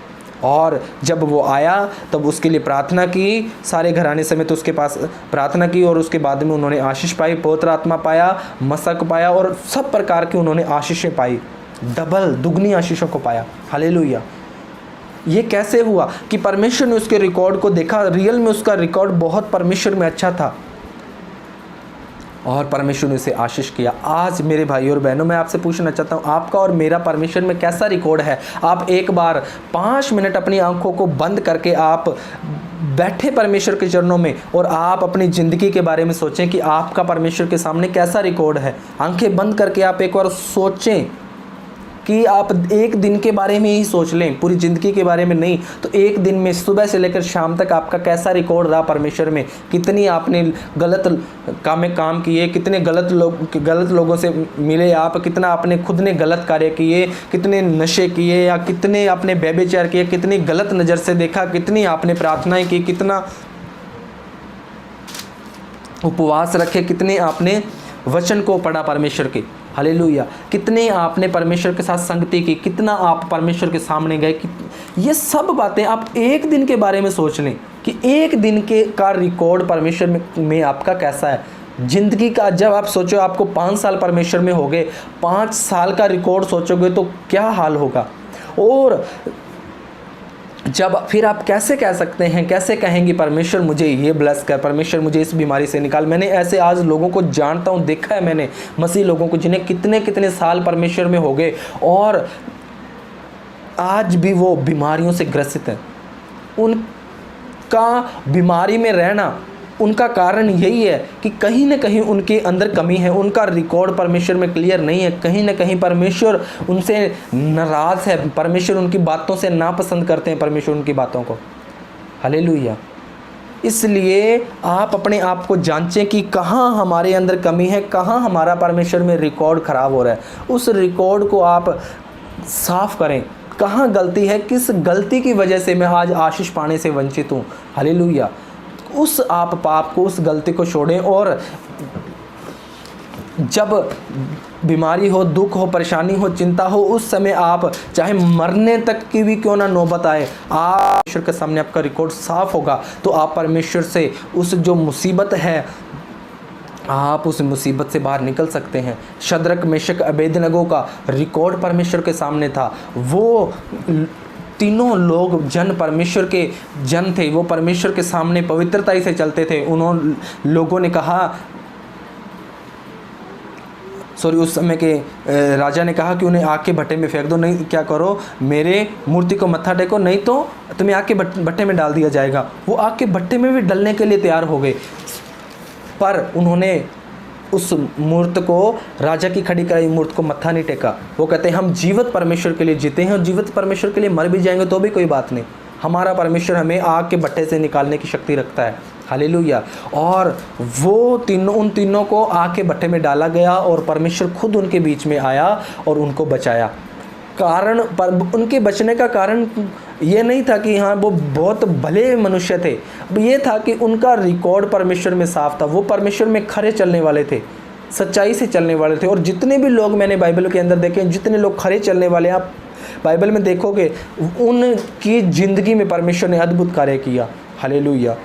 और जब वो आया तब उसके लिए प्रार्थना की, सारे घराने समेत उसके पास प्रार्थना की और उसके बाद में उन्होंने आशीष पाई, पवित्र आत्मा पाया, मसक पाया और सब प्रकार की उन्होंने आशीषें पाई, डबल दुगनी आशीषों को पाया। हालेलुया। ये कैसे हुआ कि परमेश्वर ने उसके रिकॉर्ड को देखा, रियल में उसका रिकॉर्ड बहुत परमेश्वर में अच्छा था और परमेश्वर ने उसे आशीष किया। आज मेरे भाइयों और बहनों, मैं आपसे पूछना चाहता हूँ आपका और मेरा परमेश्वर में कैसा रिकॉर्ड है। आप एक बार 5 मिनट अपनी आंखों को बंद करके आप बैठे परमेश्वर के चरणों में और आप अपनी ज़िंदगी के बारे में सोचें कि आपका परमेश्वर के सामने कैसा रिकॉर्ड है। आंखें बंद करके आप एक बार सोचें कि आप एक दिन के बारे में ही सोच लें, पूरी ज़िंदगी के बारे में नहीं। तो एक दिन में सुबह से लेकर शाम तक आपका कैसा रिकॉर्ड रहा परमेश्वर में। कितनी आपने गलत काम किए, कितने गलत लोगों से मिले आप, कितना आपने खुद ने गलत कार्य किए, कितने नशे किए या कितने आपने व्यभिचार किए, कितनी गलत नज़र से देखा, कितनी आपने प्रार्थनाएं की, कितना उपवास रखे, कितने आपने वचन को पढ़ा परमेश्वर के। हालेलुया। कितने आपने परमेश्वर के साथ संगति की, कितना आप परमेश्वर के सामने गए। ये सब बातें आप एक दिन के बारे में सोच लें कि एक दिन का रिकॉर्ड परमेश्वर में आपका कैसा है। ज़िंदगी का जब आप सोचो आपको 5 साल परमेश्वर में हो गए, 5 साल का रिकॉर्ड सोचोगे तो क्या हाल होगा। और जब फिर आप कैसे कह सकते हैं, कैसे कहेंगे परमेश्वर मुझे ये ब्लेस कर, परमेश्वर मुझे इस बीमारी से निकाल। मैंने ऐसे आज लोगों को जानता हूँ, देखा है मैंने मसीह लोगों को जिन्हें कितने कितने साल परमेश्वर में हो गए और आज भी वो बीमारियों से ग्रसित हैं। उनका बीमारी में रहना उनका कारण यही है कि कहीं ना कहीं उनके अंदर कमी है, उनका रिकॉर्ड परमेश्वर में क्लियर नहीं है, कहीं ना कहीं परमेश्वर उनसे नाराज़ है, परमेश्वर उनकी बातों से नापसंद करते हैं परमेश्वर उनकी बातों को। हालेलुया। इसलिए आप अपने आप को जांचें कि कहाँ हमारे अंदर कमी है, कहाँ हमारा परमेश्वर में रिकॉर्ड ख़राब हो रहा है। उस रिकॉर्ड को आप साफ़ करें, कहाँ गलती है, किस गलती की वजह से मैं आज आशीष पाने से वंचित हूँ। हालेलुया। उस आप पाप को, उस गलती को छोड़ें, और जब बीमारी हो, दुख हो, परेशानी हो, चिंता हो, उस समय आप चाहे मरने तक की भी क्यों ना नौबत आए, आप परमेश्वर के सामने आपका रिकॉर्ड साफ होगा, तो आप परमेश्वर से उस जो मुसीबत है, आप उस मुसीबत से बाहर निकल सकते हैं। शद्रक, मेशक, अबेदनगो का रिकॉर्ड परमेश्वर के सामने था। वो तीनों लोग जन परमेश्वर के जन थे, वो परमेश्वर के सामने पवित्रता से चलते थे। लोगों ने कहा, उस समय के राजा ने कहा कि उन्हें आग के भट्टे में फेंक दो, नहीं क्या करो, मेरे मूर्ति को मत्था टेको, नहीं तो तुम्हें आग के भट्टे में डाल दिया जाएगा। वो आग के भट्टे में भी डलने के लिए तैयार हो गए, पर उन्होंने उस मूर्त को, राजा की खड़ी कराई मूर्त को मत्था नहीं टेका। वो कहते हैं हम जीवित परमेश्वर के लिए जीते हैं और जीवित परमेश्वर के लिए मर भी जाएंगे तो भी कोई बात नहीं, हमारा परमेश्वर हमें आग के भट्टे से निकालने की शक्ति रखता है। हालेलुया। और वो उन तीनों को आग के भट्टे में डाला गया और परमेश्वर खुद उनके बीच में आया और उनको बचाया। उनके बचने का कारण ये नहीं था कि हाँ वो बहुत भले मनुष्य थे, ये था कि उनका रिकॉर्ड परमेश्वर में साफ था, वो परमेश्वर में खरे चलने वाले थे, सच्चाई से चलने वाले थे। और जितने भी लोग मैंने बाइबल के अंदर देखे, जितने लोग खरे चलने वाले, आप बाइबल में देखोगे उनकी ज़िंदगी में परमेश्वर ने अद्भुत कार्य किया। हालेलुया।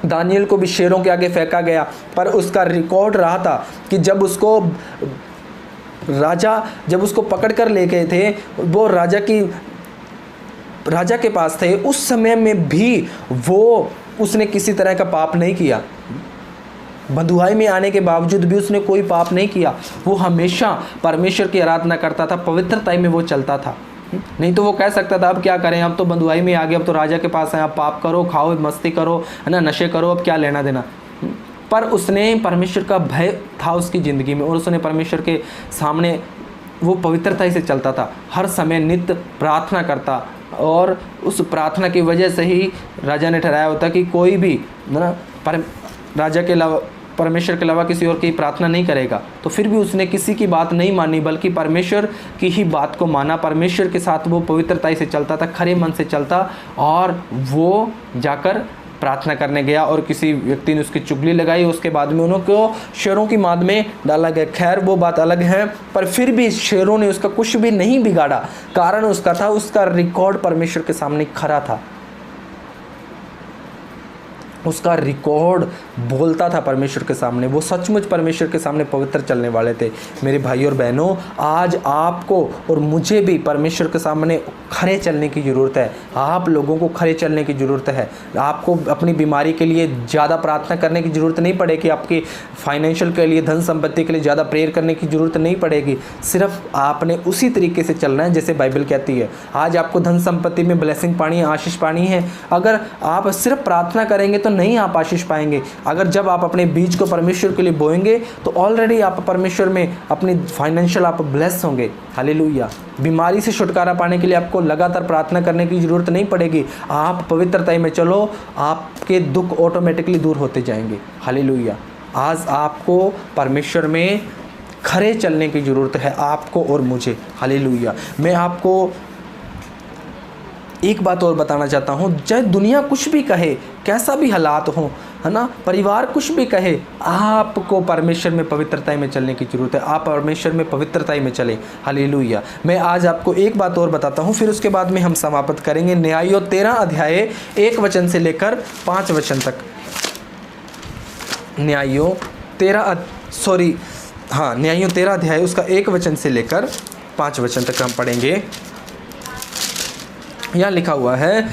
दानियल को भी शेरों के आगे फेंका गया, पर उसका रिकॉर्ड रहा था कि जब उसको पकड़ कर ले गए थे, वो राजा के पास थे, उस समय में भी उसने किसी तरह का पाप नहीं किया। बंधुआई में आने के बावजूद भी उसने कोई पाप नहीं किया। वो हमेशा परमेश्वर की आराधना करता था, पवित्रता में वो चलता था। नहीं तो वो कह सकता था अब क्या करें, अब तो बंधुआई में आ गए, अब तो राजा के पास है, अब पाप करो, खाओ, मस्ती करो, है ना, नशे करो, अब क्या लेना देना। पर उसने परमेश्वर का भय था उसकी ज़िंदगी में, और उसने परमेश्वर के सामने वो पवित्रता से चलता था, हर समय नित्य प्रार्थना करता, और उस प्रार्थना की वजह से ही राजा ने ठहराया होता कि कोई भी ना राजा के अलावा, परमेश्वर के अलावा किसी और की प्रार्थना नहीं करेगा। तो फिर भी उसने किसी की बात नहीं मानी, बल्कि परमेश्वर की ही बात को माना। परमेश्वर के साथ वो पवित्रता से चलता था, खरे मन से चलता, और वो जाकर प्रार्थना करने गया और किसी व्यक्ति ने उसकी चुगली लगाई, उसके बाद में उनको शेरों की माद में डाला गया। खैर वो बात अलग है, पर फिर भी शेरों ने उसका कुछ भी नहीं बिगाड़ा। कारण उसका था, उसका रिकॉर्ड परमेश्वर के सामने खरा था, उसका रिकॉर्ड बोलता था परमेश्वर के सामने, वो सचमुच परमेश्वर के सामने पवित्र चलने वाले थे। मेरे भाई और बहनों, आज आपको और मुझे भी परमेश्वर के सामने खरे चलने की ज़रूरत है। आप लोगों को खरे चलने की ज़रूरत है। आपको अपनी बीमारी के लिए ज़्यादा प्रार्थना करने की ज़रूरत नहीं पड़ेगी, आपकी फाइनेंशियल के लिए, धन संपत्ति के लिए ज़्यादा प्रेयर करने की ज़रूरत नहीं पड़ेगी। सिर्फ आपने उसी तरीके से चलना है जैसे बाइबल कहती है। आज आपको धन संपत्ति में ब्लेसिंग पानी है, आशीष पानी है, अगर आप सिर्फ प्रार्थना करेंगे तो नहीं आप आशीष पाएंगे। अगर जब आप अपने बीज को परमेश्वर के लिए बोएंगे तो ऑलरेडी आप परमेश्वर में अपनी फाइनेंशियल आप ब्लेस होंगे। हालेलुया। बीमारी से छुटकारा पाने के लिए आपको लगातार प्रार्थना करने की ज़रूरत नहीं पड़ेगी। आप पवित्रता में चलो, आपके दुख ऑटोमेटिकली दूर होते जाएंगे। हालेलुया। आज आपको परमेश्वर में खरे चलने की ज़रूरत है, आपको और मुझे। हालेलुया। मैं आपको एक बात और बताना चाहता हूँ, चाहे दुनिया कुछ भी कहे, कैसा भी हालात हो, है ना, परिवार कुछ भी कहे, आपको परमेश्वर में पवित्रता में चलने की ज़रूरत है। आप परमेश्वर में पवित्रता में चलें। हालेलुया। मैं आज आपको एक बात और बताता हूँ, फिर उसके बाद में हम समाप्त करेंगे। न्यायों 13 अध्याय 1 वचन से लेकर 5 वचन तक। न्यायों 13 अध्याय उसका 1 वचन से लेकर 5 वचन तक हम पढ़ेंगे। यहाँ लिखा हुआ है,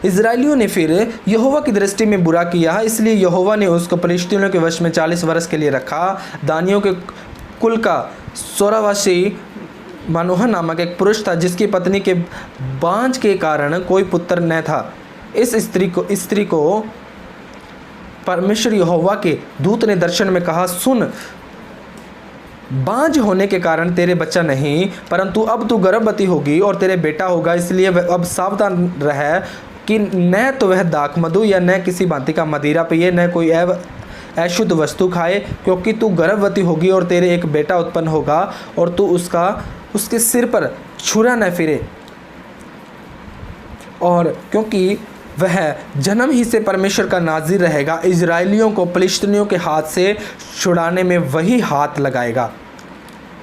इज़राइलियों ने फिर यहोवा की दृष्टि में बुरा किया, इसलिए यहोवा ने उसको फलिश्तीनियों के वश में 40 वर्ष के लिए रखा। दानियों के कुल का सोरावासी मानोह नामक एक पुरुष था, जिसकी पत्नी के बांझ के कारण कोई पुत्र न था। इस स्त्री को परमेश्वर यहोवा के दूत ने दर्शन में कहा, सुन, बांझ होने के कारण तेरे बच्चा नहीं, परंतु अब तू गर्भवती होगी और तेरे बेटा होगा, इसलिए अब सावधान रह कि न तो वह दाख मधु या न किसी भांति का मदिरा पिए, न कोई अशुद्ध वस्तु खाए, क्योंकि तू गर्भवती होगी और तेरे एक बेटा उत्पन्न होगा और तू उसके सिर पर छुरा न फिरे, और क्योंकि वह जन्म ही से परमेश्वर का नाज़ीर रहेगा, इजराइलियों को फिलिस्तीनियों के हाथ से छुड़ाने में वही हाथ लगाएगा।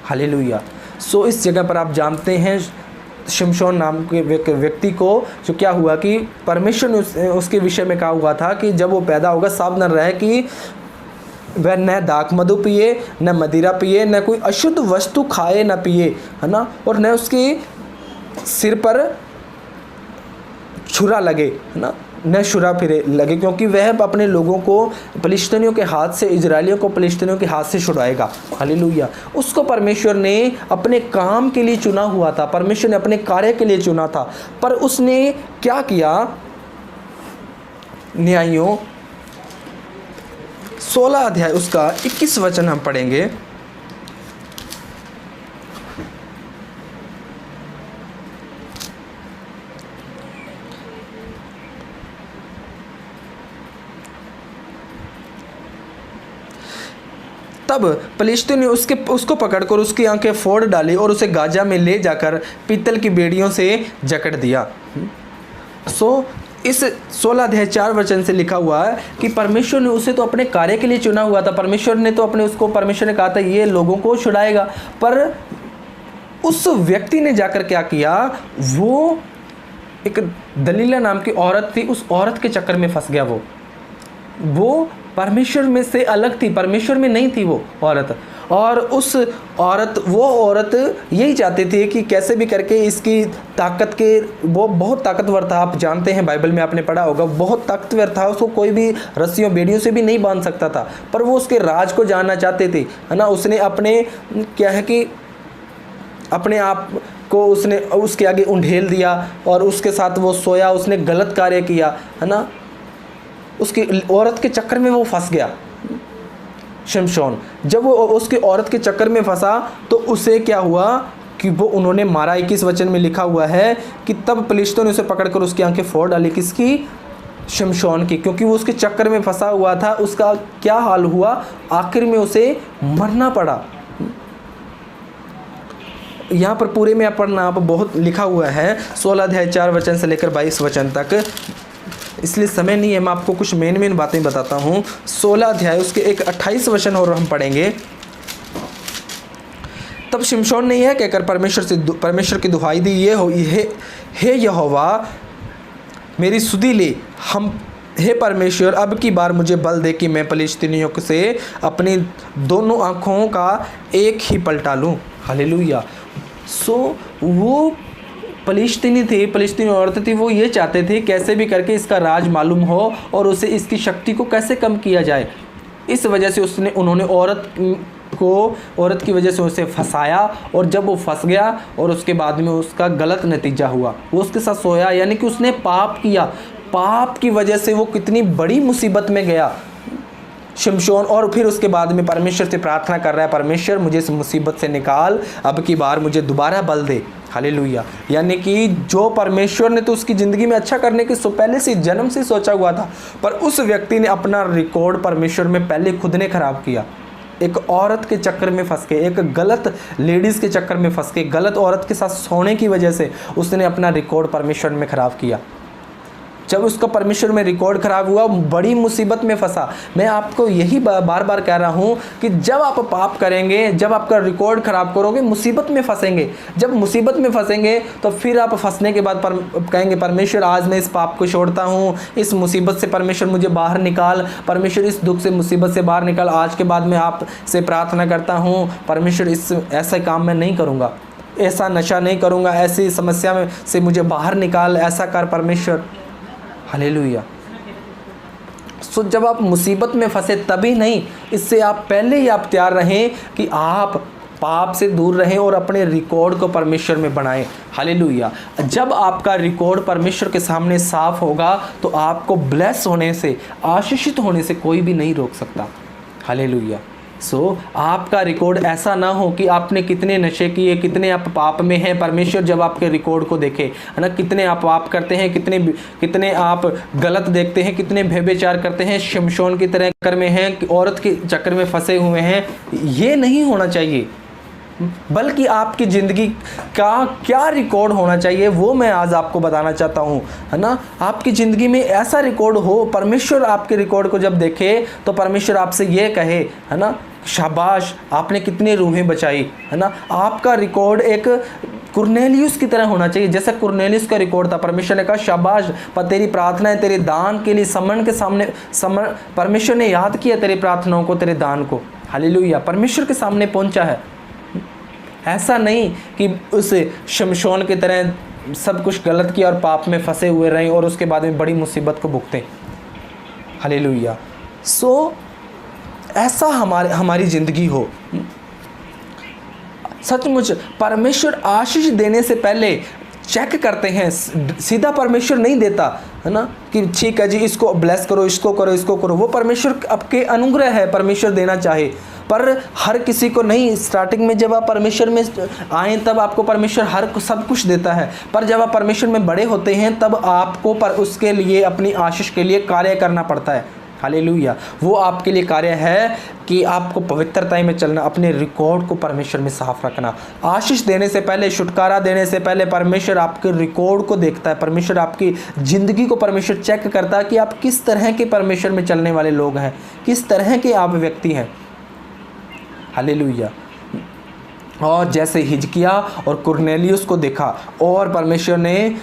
हालेलुया। सो इस जगह पर आप जानते हैं शिमशोन नाम के व्यक्ति को जो क्या हुआ कि परमेश्वर ने उसके विषय में कहा हुआ था कि जब वो पैदा होगा सावधान रहे कि वह न दाख मधु पिए, न मदिरा पिए, न कोई अशुद्ध वस्तु खाए न पिए, है ना, और न उसके सिर पर छुरा लगे, है ना, न छुरा फिरे लगे, क्योंकि वह अपने लोगों को फिलिस्तीनियों के हाथ से, इजराइलियों को फिलिस्तीनियों के हाथ से छुड़ाएगा। हालेलुया। उसको परमेश्वर ने अपने काम के लिए चुना हुआ था, परमेश्वर ने अपने कार्य के लिए चुना था, पर उसने क्या किया? न्यायों 16 अध्याय उसका 21 वचन हम पढ़ेंगे। तब फिलिस्ती ने उसको पकड़कर उसकी आंखें फोड़ डाली और उसे गाजा में ले जाकर पीतल की बेड़ियों से जकड़ दिया। इस 16 अध्याय 4 वचन से लिखा हुआ है कि परमेश्वर ने उसे तो अपने कार्य के लिए चुना हुआ था, परमेश्वर ने कहा था ये लोगों को छुड़ाएगा, पर उस व्यक्ति ने जाकर क्या किया? वो एक दलीला नाम की औरत थी, उस औरत के चक्कर में फंस गया। वो परमेश्वर में से अलग थी, परमेश्वर में नहीं थी वो औरत, और वो औरत यही चाहती थी कि कैसे भी करके इसकी ताकत के, वो बहुत ताकतवर था, आप जानते हैं बाइबल में आपने पढ़ा होगा, बहुत ताकतवर था, उसको कोई भी रस्सियों बेड़ियों से भी नहीं बांध सकता था, पर वो उसके राज को जानना चाहते थे, है ना। उसने अपने आप को उसने उसके आगे उंडेल दिया और उसके साथ वो सोया, उसने गलत कार्य किया, है ना। उसकी औरत के चक्कर में वो फंस गया शिमशोन। जब वो उसकी औरत के चक्कर में फंसा तो उसे क्या हुआ कि वो उन्होंने मारा। 21 वचन में लिखा हुआ है कि तब फिलिस्तीयों ने उसे पकड़कर उसकी आंखें फोड़ डाली। किसकी? शिमशोन की, क्योंकि वो उसके चक्कर में फंसा हुआ था। उसका क्या हाल हुआ? आखिर में उसे मरना पड़ा। यहाँ पर पूरे में पढ़ना आप बहुत लिखा हुआ है, 16 अध्याय 4 वचन से लेकर 22 वचन तक, इसलिए समय नहीं है, मैं आपको कुछ मेन बातें बताता हूँ। 16 अध्याय उसके एक 28 वचन और हम पढ़ेंगे। तब शिमशोन ने यह कहकर परमेश्वर की दुहाई दी, हे यहोवा मेरी सुधि ले, हे परमेश्वर अब की बार मुझे बल दे कि मैं फिलिस्तीनियों से अपनी दोनों आँखों का एक ही पलटा लूँ। हालेलुया। वो फिलिस्तीनी औरत थी, वो ये चाहते थे कैसे भी करके इसका राज मालूम हो और उसे इसकी शक्ति को कैसे कम किया जाए। इस वजह से उन्होंने औरत की वजह से उसे फंसाया, और जब वो फंस गया और उसके बाद में उसका गलत नतीजा हुआ, वो उसके साथ सोया, यानी कि उसने पाप किया। पाप की वजह से वो कितनी बड़ी मुसीबत में गया शिमशोन, और फिर उसके बाद में परमेश्वर से प्रार्थना कर रहा है, परमेश्वर मुझे इस मुसीबत से निकाल, अब की बार मुझे दोबारा बल दे। हालेलुया। यानी कि जो परमेश्वर ने तो उसकी ज़िंदगी में अच्छा करने की पहले से जन्म से सोचा हुआ था, पर उस व्यक्ति ने अपना रिकॉर्ड परमेश्वर में पहले खुद ने खराब किया। एक औरत के चक्कर में फंस के, एक गलत लेडीज़ के चक्कर में फंस के, गलत औरत के साथ सोने की वजह से उसने अपना रिकॉर्ड परमेश्वर में ख़राब किया। जब उसका परमेश्वर में रिकॉर्ड खराब हुआ, बड़ी मुसीबत में फंसा। मैं आपको यही बार बार कह रहा हूँ कि जब आप पाप करेंगे, जब आपका रिकॉर्ड खराब करोगे, मुसीबत में फंसेंगे। जब मुसीबत में फंसेंगे तो फिर आप फंसने के बाद कहेंगे परमेश्वर आज मैं इस पाप को छोड़ता हूँ, इस मुसीबत से परमेश्वर मुझे बाहर निकाल, परमेश्वर इस दुख से मुसीबत से बाहर निकाल। आज के बाद मैं आपसे प्रार्थना करता हूँ परमेश्वर ऐसा काम मैं नहीं करूँगा, ऐसा नशा नहीं करूँगा, ऐसी समस्या में से मुझे बाहर निकाल, ऐसा कर परमेश्वर। हालेलुया। जब आप मुसीबत में फंसे तभी नहीं, इससे आप पहले ही आप तैयार रहें कि आप पाप से दूर रहें और अपने रिकॉर्ड को परमेश्वर में बनाएं। हालेलुया। जब आपका रिकॉर्ड परमेश्वर के सामने साफ होगा तो आपको ब्लेस होने से, आशीषित होने से कोई भी नहीं रोक सकता। हालेलुया। सो आपका रिकॉर्ड ऐसा ना हो कि आपने कितने नशे किए, कितने आप पाप में हैं। परमेश्वर जब आपके रिकॉर्ड को देखे, है ना, कितने आप पाप करते हैं, कितने आप गलत देखते हैं, कितने व्यभिचार करते हैं, शिमशोन की तरह चक्कर में हैं, औरत के चक्कर में फंसे हुए हैं, ये नहीं होना चाहिए। बल्कि आपकी ज़िंदगी का क्या रिकॉर्ड होना चाहिए वो मैं आज आपको बताना चाहता हूँ, है ना। आपकी ज़िंदगी में ऐसा रिकॉर्ड हो, परमेश्वर आपके रिकॉर्ड को जब देखे तो परमेश्वर आपसे ये कहे, है ना, शाबाश, आपने कितनी रूहें बचाई, है ना। आपका रिकॉर्ड एक कुरनेलियुस की तरह होना चाहिए, जैसा कुरनेलियुस का रिकॉर्ड था। परमेश्वर ने कहा शाबाश, पर तेरी प्रार्थनाएं, तेरे दान के लिए समन के सामने परमेश्वर ने याद किया तेरी प्रार्थनाओं को, तेरे दान को। हालेलुया। परमेश्वर के सामने पहुंचा है। ऐसा नहीं कि उस शमशोन की तरह सब कुछ गलत किया और पाप में फंसे हुए रहें और उसके बाद में बड़ी मुसीबत को भुगतें। हालेलुया। सो ऐसा हमारी ज़िंदगी हो। सचमुच परमेश्वर आशीष देने से पहले चेक करते हैं, सीधा परमेश्वर नहीं देता, है ना, कि ठीक है जी इसको ब्लेस करो, इसको करो, इसको करो। वो परमेश्वर आपके अनुग्रह है, परमेश्वर देना चाहे, पर हर किसी को नहीं। स्टार्टिंग में जब आप परमेश्वर में आए तब आपको परमेश्वर सब कुछ देता है, पर जब आप परमेश्वर में बड़े होते हैं तब आपको उसके लिए, अपनी आशीष के लिए कार्य करना पड़ता है। हालेलुया। वो आपके लिए कार्य है कि आपको पवित्रता में चलना, अपने रिकॉर्ड को परमेश्वर में साफ रखना। आशीष देने से पहले, छुटकारा देने से पहले परमेश्वर आपके रिकॉर्ड को देखता है। परमेश्वर आपकी ज़िंदगी को परमेश्वर चेक करता है कि आप किस तरह के परमेश्वर में चलने वाले लोग हैं, किस तरह के आप व्यक्ति हैं। हालेलुया। और जैसे हिजकिया और कुरनेलियुस को देखा, और परमेश्वर ने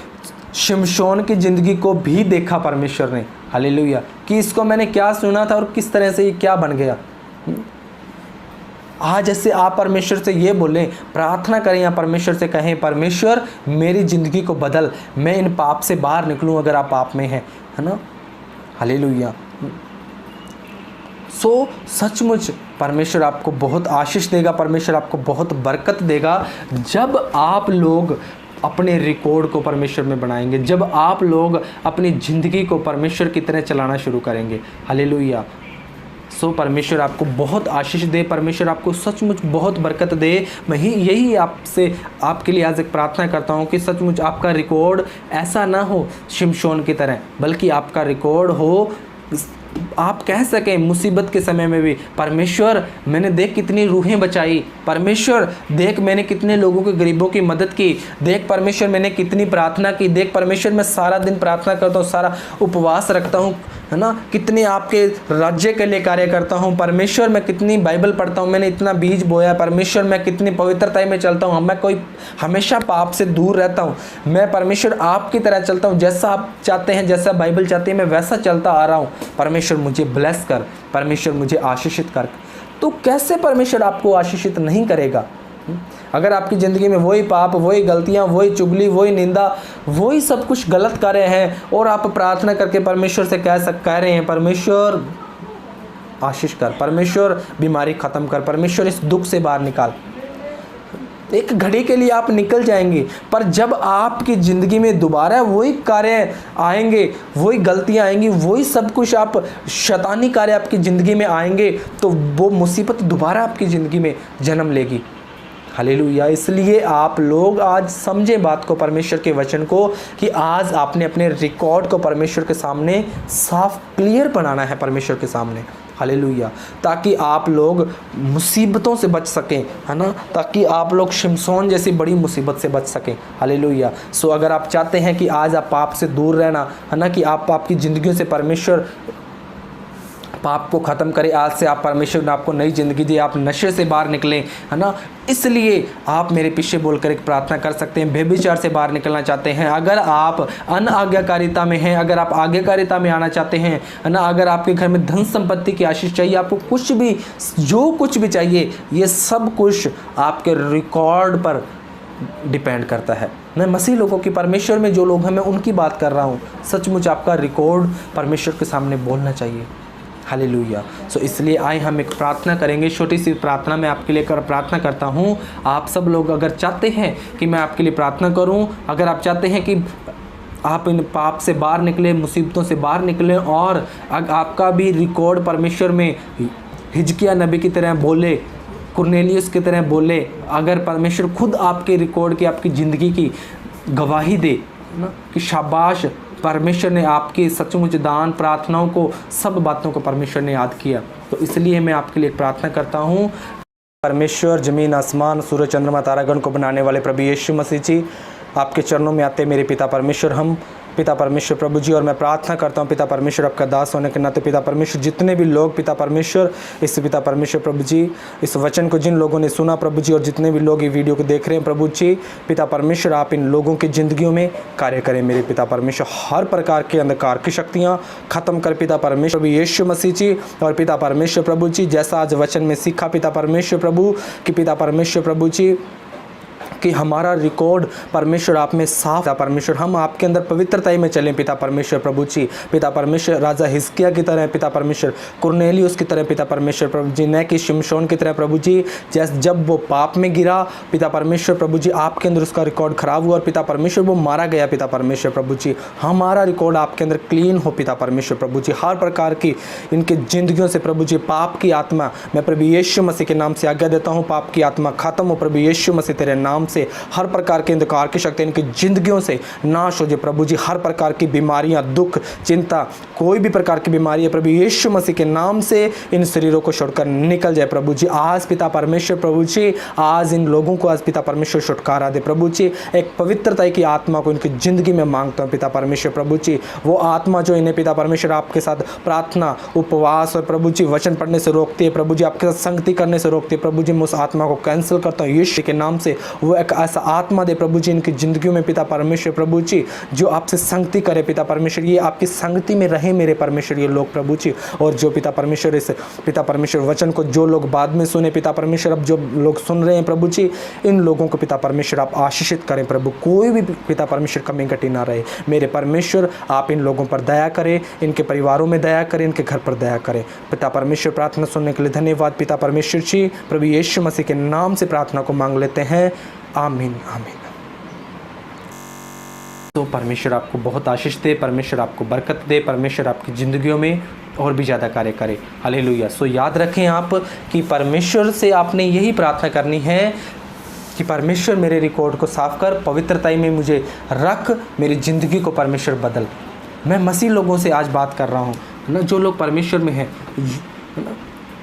शिमशोन की ज़िंदगी को भी देखा परमेश्वर ने। हालेलुया। कि इसको मैंने क्या सुना था और किस तरह से ये क्या बन गया। आज जैसे आप परमेश्वर से ये बोलें, प्रार्थना करें या परमेश्वर से कहें, परमेश्वर मेरी ज़िंदगी को बदल, मैं इन पाप से बाहर निकलूं अगर आप पाप में हैं, है ना। हालेलुया। सो सचमुच परमेश्वर आपको बहुत आशीष देगा, परमेश्वर आपको बहुत बरकत देगा जब आप लोग अपने रिकॉर्ड को परमेश्वर में बनाएंगे, जब आप लोग अपनी ज़िंदगी को परमेश्वर की तरह चलाना शुरू करेंगे। हालेलुया। सो परमेश्वर आपको बहुत आशीष दे, परमेश्वर आपको सचमुच बहुत बरकत दे। मैं यही आपसे, आपके लिए आज एक प्रार्थना करता हूँ कि सचमुच आपका रिकॉर्ड ऐसा ना हो शिमशोन की तरह, बल्कि आपका रिकॉर्ड हो, आप कह सकें मुसीबत के समय में भी, परमेश्वर मैंने देख कितनी रूहें बचाई, परमेश्वर देख मैंने कितने लोगों के, गरीबों की मदद की, देख परमेश्वर मैंने कितनी प्रार्थना की, देख परमेश्वर मैं सारा दिन प्रार्थना करता हूँ, सारा उपवास रखता हूँ, है ना, कितने आपके राज्य के लिए कार्य करता हूँ, परमेश्वर मैं कितनी बाइबल पढ़ता हूँ, मैंने इतना बीज बोया, परमेश्वर मैं कितनी पवित्रता में चलता हूँ, मैं कोई हमेशा पाप से दूर रहता हूँ, मैं परमेश्वर आपकी तरह चलता हूँ, जैसा आप चाहते हैं, जैसा बाइबल चाहती है मैं वैसा चलता आ रहा हूँ। परमेश्वर मुझे ब्लेस कर, परमेश्वर मुझे आशीषित कर। तो कैसे परमेश्वर आपको आशीषित नहीं करेगा? अगर आपकी ज़िंदगी में वही पाप, वही गलतियाँ, वही चुगली, वही निंदा, वही सब कुछ गलत कार्य हैं और आप प्रार्थना करके परमेश्वर से कह रहे हैं परमेश्वर आशीष कर, परमेश्वर बीमारी ख़त्म कर, परमेश्वर इस दुख से बाहर निकाल, एक घड़ी के लिए आप निकल जाएंगे, पर जब आपकी ज़िंदगी में दोबारा वही कार्य आएंगे, वही गलतियाँ आएंगी, वही सब कुछ आप शैतानी कार्य आपकी ज़िंदगी में आएंगे, तो वो मुसीबत दोबारा आपकी ज़िंदगी में जन्म लेगी। हालेलुया। इसलिए आप लोग आज समझे बात को, परमेश्वर के वचन को, कि आज आपने अपने रिकॉर्ड को परमेश्वर के सामने साफ क्लियर बनाना है परमेश्वर के सामने। हालेलुया। ताकि आप लोग मुसीबतों से बच सकें, है ना, ताकि आप लोग शिमशोन जैसी बड़ी मुसीबत से बच सकें। हालेलुया। सो अगर आप चाहते हैं कि आज आप पाप से दूर रहना, है ना, कि आप आपकी ज़िंदगी से परमेश्वर पाप को ख़त्म करे, आज से आप परमेश्वर ने आपको नई ज़िंदगी दी, आप नशे से बाहर निकलें, है ना, इसलिए आप मेरे पीछे बोलकर एक प्रार्थना कर सकते हैं। व्यभिचार से बाहर निकलना चाहते हैं, अगर आप अनाज्ञाकारिता में हैं, अगर आप आज्ञाकारिता में आना चाहते हैं, है ना, अगर आपके घर में धन संपत्ति की आशीष चाहिए, आपको कुछ भी, जो कुछ भी चाहिए, ये सब कुछ आपके रिकॉर्ड पर डिपेंड करता है। मैं मसीह लोगों की, परमेश्वर में जो लोग हैं मैं उनकी बात कर रहा हूँ। सचमुच आपका रिकॉर्ड परमेश्वर के सामने बोलना चाहिए। हालेलुया। सो इसलिए आए हम एक प्रार्थना करेंगे, छोटी सी प्रार्थना मैं आपके लिए प्रार्थना करता हूँ। आप सब लोग अगर चाहते हैं कि मैं आपके लिए प्रार्थना करूँ, अगर आप चाहते हैं कि आप इन पाप से बाहर निकले, मुसीबतों से बाहर निकले और आपका भी रिकॉर्ड परमेश्वर में हिजकिया नबी की तरह बोले, कुरनेलियुस की तरह बोले, अगर परमेश्वर खुद आपके रिकॉर्ड की, आपकी ज़िंदगी की गवाही दे ना कि शाबाश, परमेश्वर ने आपकी सचमुच दान, प्रार्थनाओं को, सब बातों को परमेश्वर ने याद किया, तो इसलिए मैं आपके लिए प्रार्थना करता हूँ। परमेश्वर, ज़मीन आसमान, सूरज चंद्रमा तारागण को बनाने वाले प्रभु यीशु मसीह जी, आपके चरणों में आते मेरे पिता परमेश्वर, हम पिता परमेश्वर प्रभु जी, और मैं प्रार्थना करता हूँ पिता परमेश्वर, आपका दास होने के नाते पिता परमेश्वर, जितने भी लोग पिता परमेश्वर इस पिता परमेश्वर प्रभु जी इस वचन को जिन लोगों ने सुना प्रभु जी, और जितने भी लोग ये वीडियो को देख रहे हैं प्रभु जी, पिता परमेश्वर आप इन लोगों की ज़िंदगियों में कार्य करें मेरे पिता परमेश्वर। हर प्रकार के अंधकार की शक्तियाँ ख़त्म कर पिता परमेश्वर यीशु मसीह जी, और पिता परमेश्वर प्रभु जी, जैसा आज वचन में सीखा पिता परमेश्वर प्रभु कि पिता परमेश्वर प्रभु जी कि हमारा रिकॉर्ड परमेश्वर आप में साफ है परमेश्वर, हम आपके अंदर पवित्रता में चलें पिता परमेश्वर प्रभु जी, पिता परमेश्वर राजा हिजकिय्याह की तरह पिता परमेश्वर, कुरनेलियुस की तरह पिता परमेश्वर प्रभु जी, न कि शिमशोन की तरह प्रभु जी, जैसे जब वो पाप में गिरा पिता परमेश्वर प्रभु जी, आपके अंदर उसका रिकॉर्ड खराब हुआ और पिता परमेश्वर वो मारा गया पिता परमेश्वर प्रभु जी, हमारा रिकॉर्ड आपके अंदर क्लीन हो पिता परमेश्वर प्रभु जी। हर प्रकार की इनके ज़िंदगियों से प्रभु जी पाप की आत्मा, मैं प्रभु यीशु मसीह के नाम से आज्ञा देता हूँ, पाप की आत्मा खत्म हो प्रभु यीशु मसीह तेरे नाम से। हर प्रकार के अंधकार की शक्ति इनकी ज़िंदगियों से नाश हो जाए प्रभु जी। हर प्रकार की बीमारियां, दुख, चिंता, कोई भी प्रकार की बीमारी है प्रभु यीशु मसीह के नाम से इन शरीरों को छोड़कर निकल जाए प्रभु जी। आज पिता परमेश्वर प्रभु जी, आज इन लोगों को आज पिता परमेश्वर छुटकारा दे प्रभु जी। एक पवित्रता की आत्मा को इनकी ज़िंदगी में मांगता हूँ पिता परमेश्वर प्रभु जी, वो आत्मा जो इन्हें पिता परमेश्वर आपके साथ प्रार्थना, उपवास और प्रभु जी वचन पढ़ने से रोकती है प्रभु जी, आपके साथ संगति करने से रोकती है प्रभु जी, मैं उस आत्मा को कैंसिल करता हूँ यीशु के नाम से। वो एक ऐसा आत्मा दे प्रभु जी इनकी ज़िंदगियों में पिता परमेश्वर प्रभु जी, जो आपसे संगति करे पिता परमेश्वर, ये आपकी संगति में रहे मेरे परमेश्वर ये लोग प्रभु जी। और जो पिता परमेश्वर इस पिता परमेश्वर वचन को जो लोग बाद में सुने पिता परमेश्वर, अब जो लोग सुन रहे हैं प्रभु जी, इन लोगों को पिता परमेश्वर आप आशीषित करें प्रभु, कोई भी पिता परमेश्वर कमी घटी ना रहे मेरे परमेश्वर। आप इन लोगों पर दया करें, इनके परिवारों में दया करें, इनके घर पर दया करें पिता परमेश्वर। प्रार्थना सुनने के लिए धन्यवाद पिता परमेश्वर जी, प्रभु यीशु मसीह के नाम से प्रार्थना को मांग लेते हैं, आमीन आमीन। तो परमेश्वर आपको बहुत आशीष दे, परमेश्वर आपको बरकत दे, परमेश्वर आपकी ज़िंदगियों में और भी ज़्यादा कार्य करे, हालेलुया। सो याद रखें आप कि परमेश्वर से आपने यही प्रार्थना करनी है कि परमेश्वर मेरे रिकॉर्ड को साफ कर, पवित्रता में मुझे रख, मेरी ज़िंदगी को परमेश्वर बदल। मैं मसीह लोगों से आज बात कर रहा हूँ ना, जो लोग परमेश्वर में हैं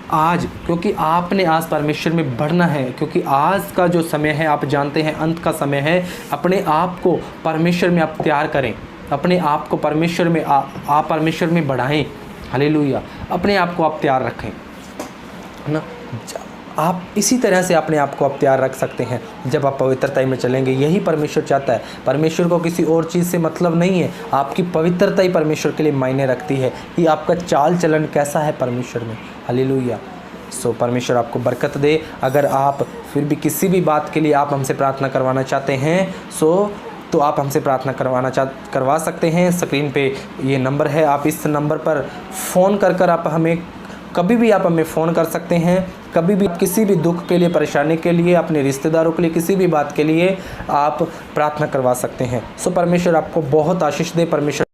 आज, क्योंकि आपने आज परमेश्वर में बढ़ना है, क्योंकि आज का जो समय है आप जानते हैं अंत का समय है। अपने आप को परमेश्वर में आप तैयार करें, अपने आप को परमेश्वर में आप परमेश्वर में बढ़ाएं, हालेलुया। अपने आप को आप तैयार रखें ना, आप इसी तरह से अपने आप को आप तैयार रख सकते हैं जब आप पवित्रता में चलेंगे। यही परमेश्वर चाहता है, परमेश्वर को किसी और चीज़ से मतलब नहीं है, आपकी पवित्रता ही परमेश्वर के लिए मायने रखती है कि आपका चाल चलन कैसा है परमेश्वर में, हालेलुया। सो परमेश्वर आपको बरकत दे। अगर आप फिर भी किसी भी बात के लिए आप हमसे प्रार्थना करवाना चाहते हैं तो आप हमसे प्रार्थना करवा सकते हैं। स्क्रीन पे ये नंबर है, आप इस नंबर पर फ़ोन कर आप हमें कभी भी आप हमें फ़ोन कर सकते हैं, कभी भी किसी भी दुख के लिए, परेशानी के लिए, अपने रिश्तेदारों के लिए, किसी भी बात के लिए आप प्रार्थना करवा सकते हैं। सो परमेश्वर आपको बहुत आशीष दे, परमेश्वर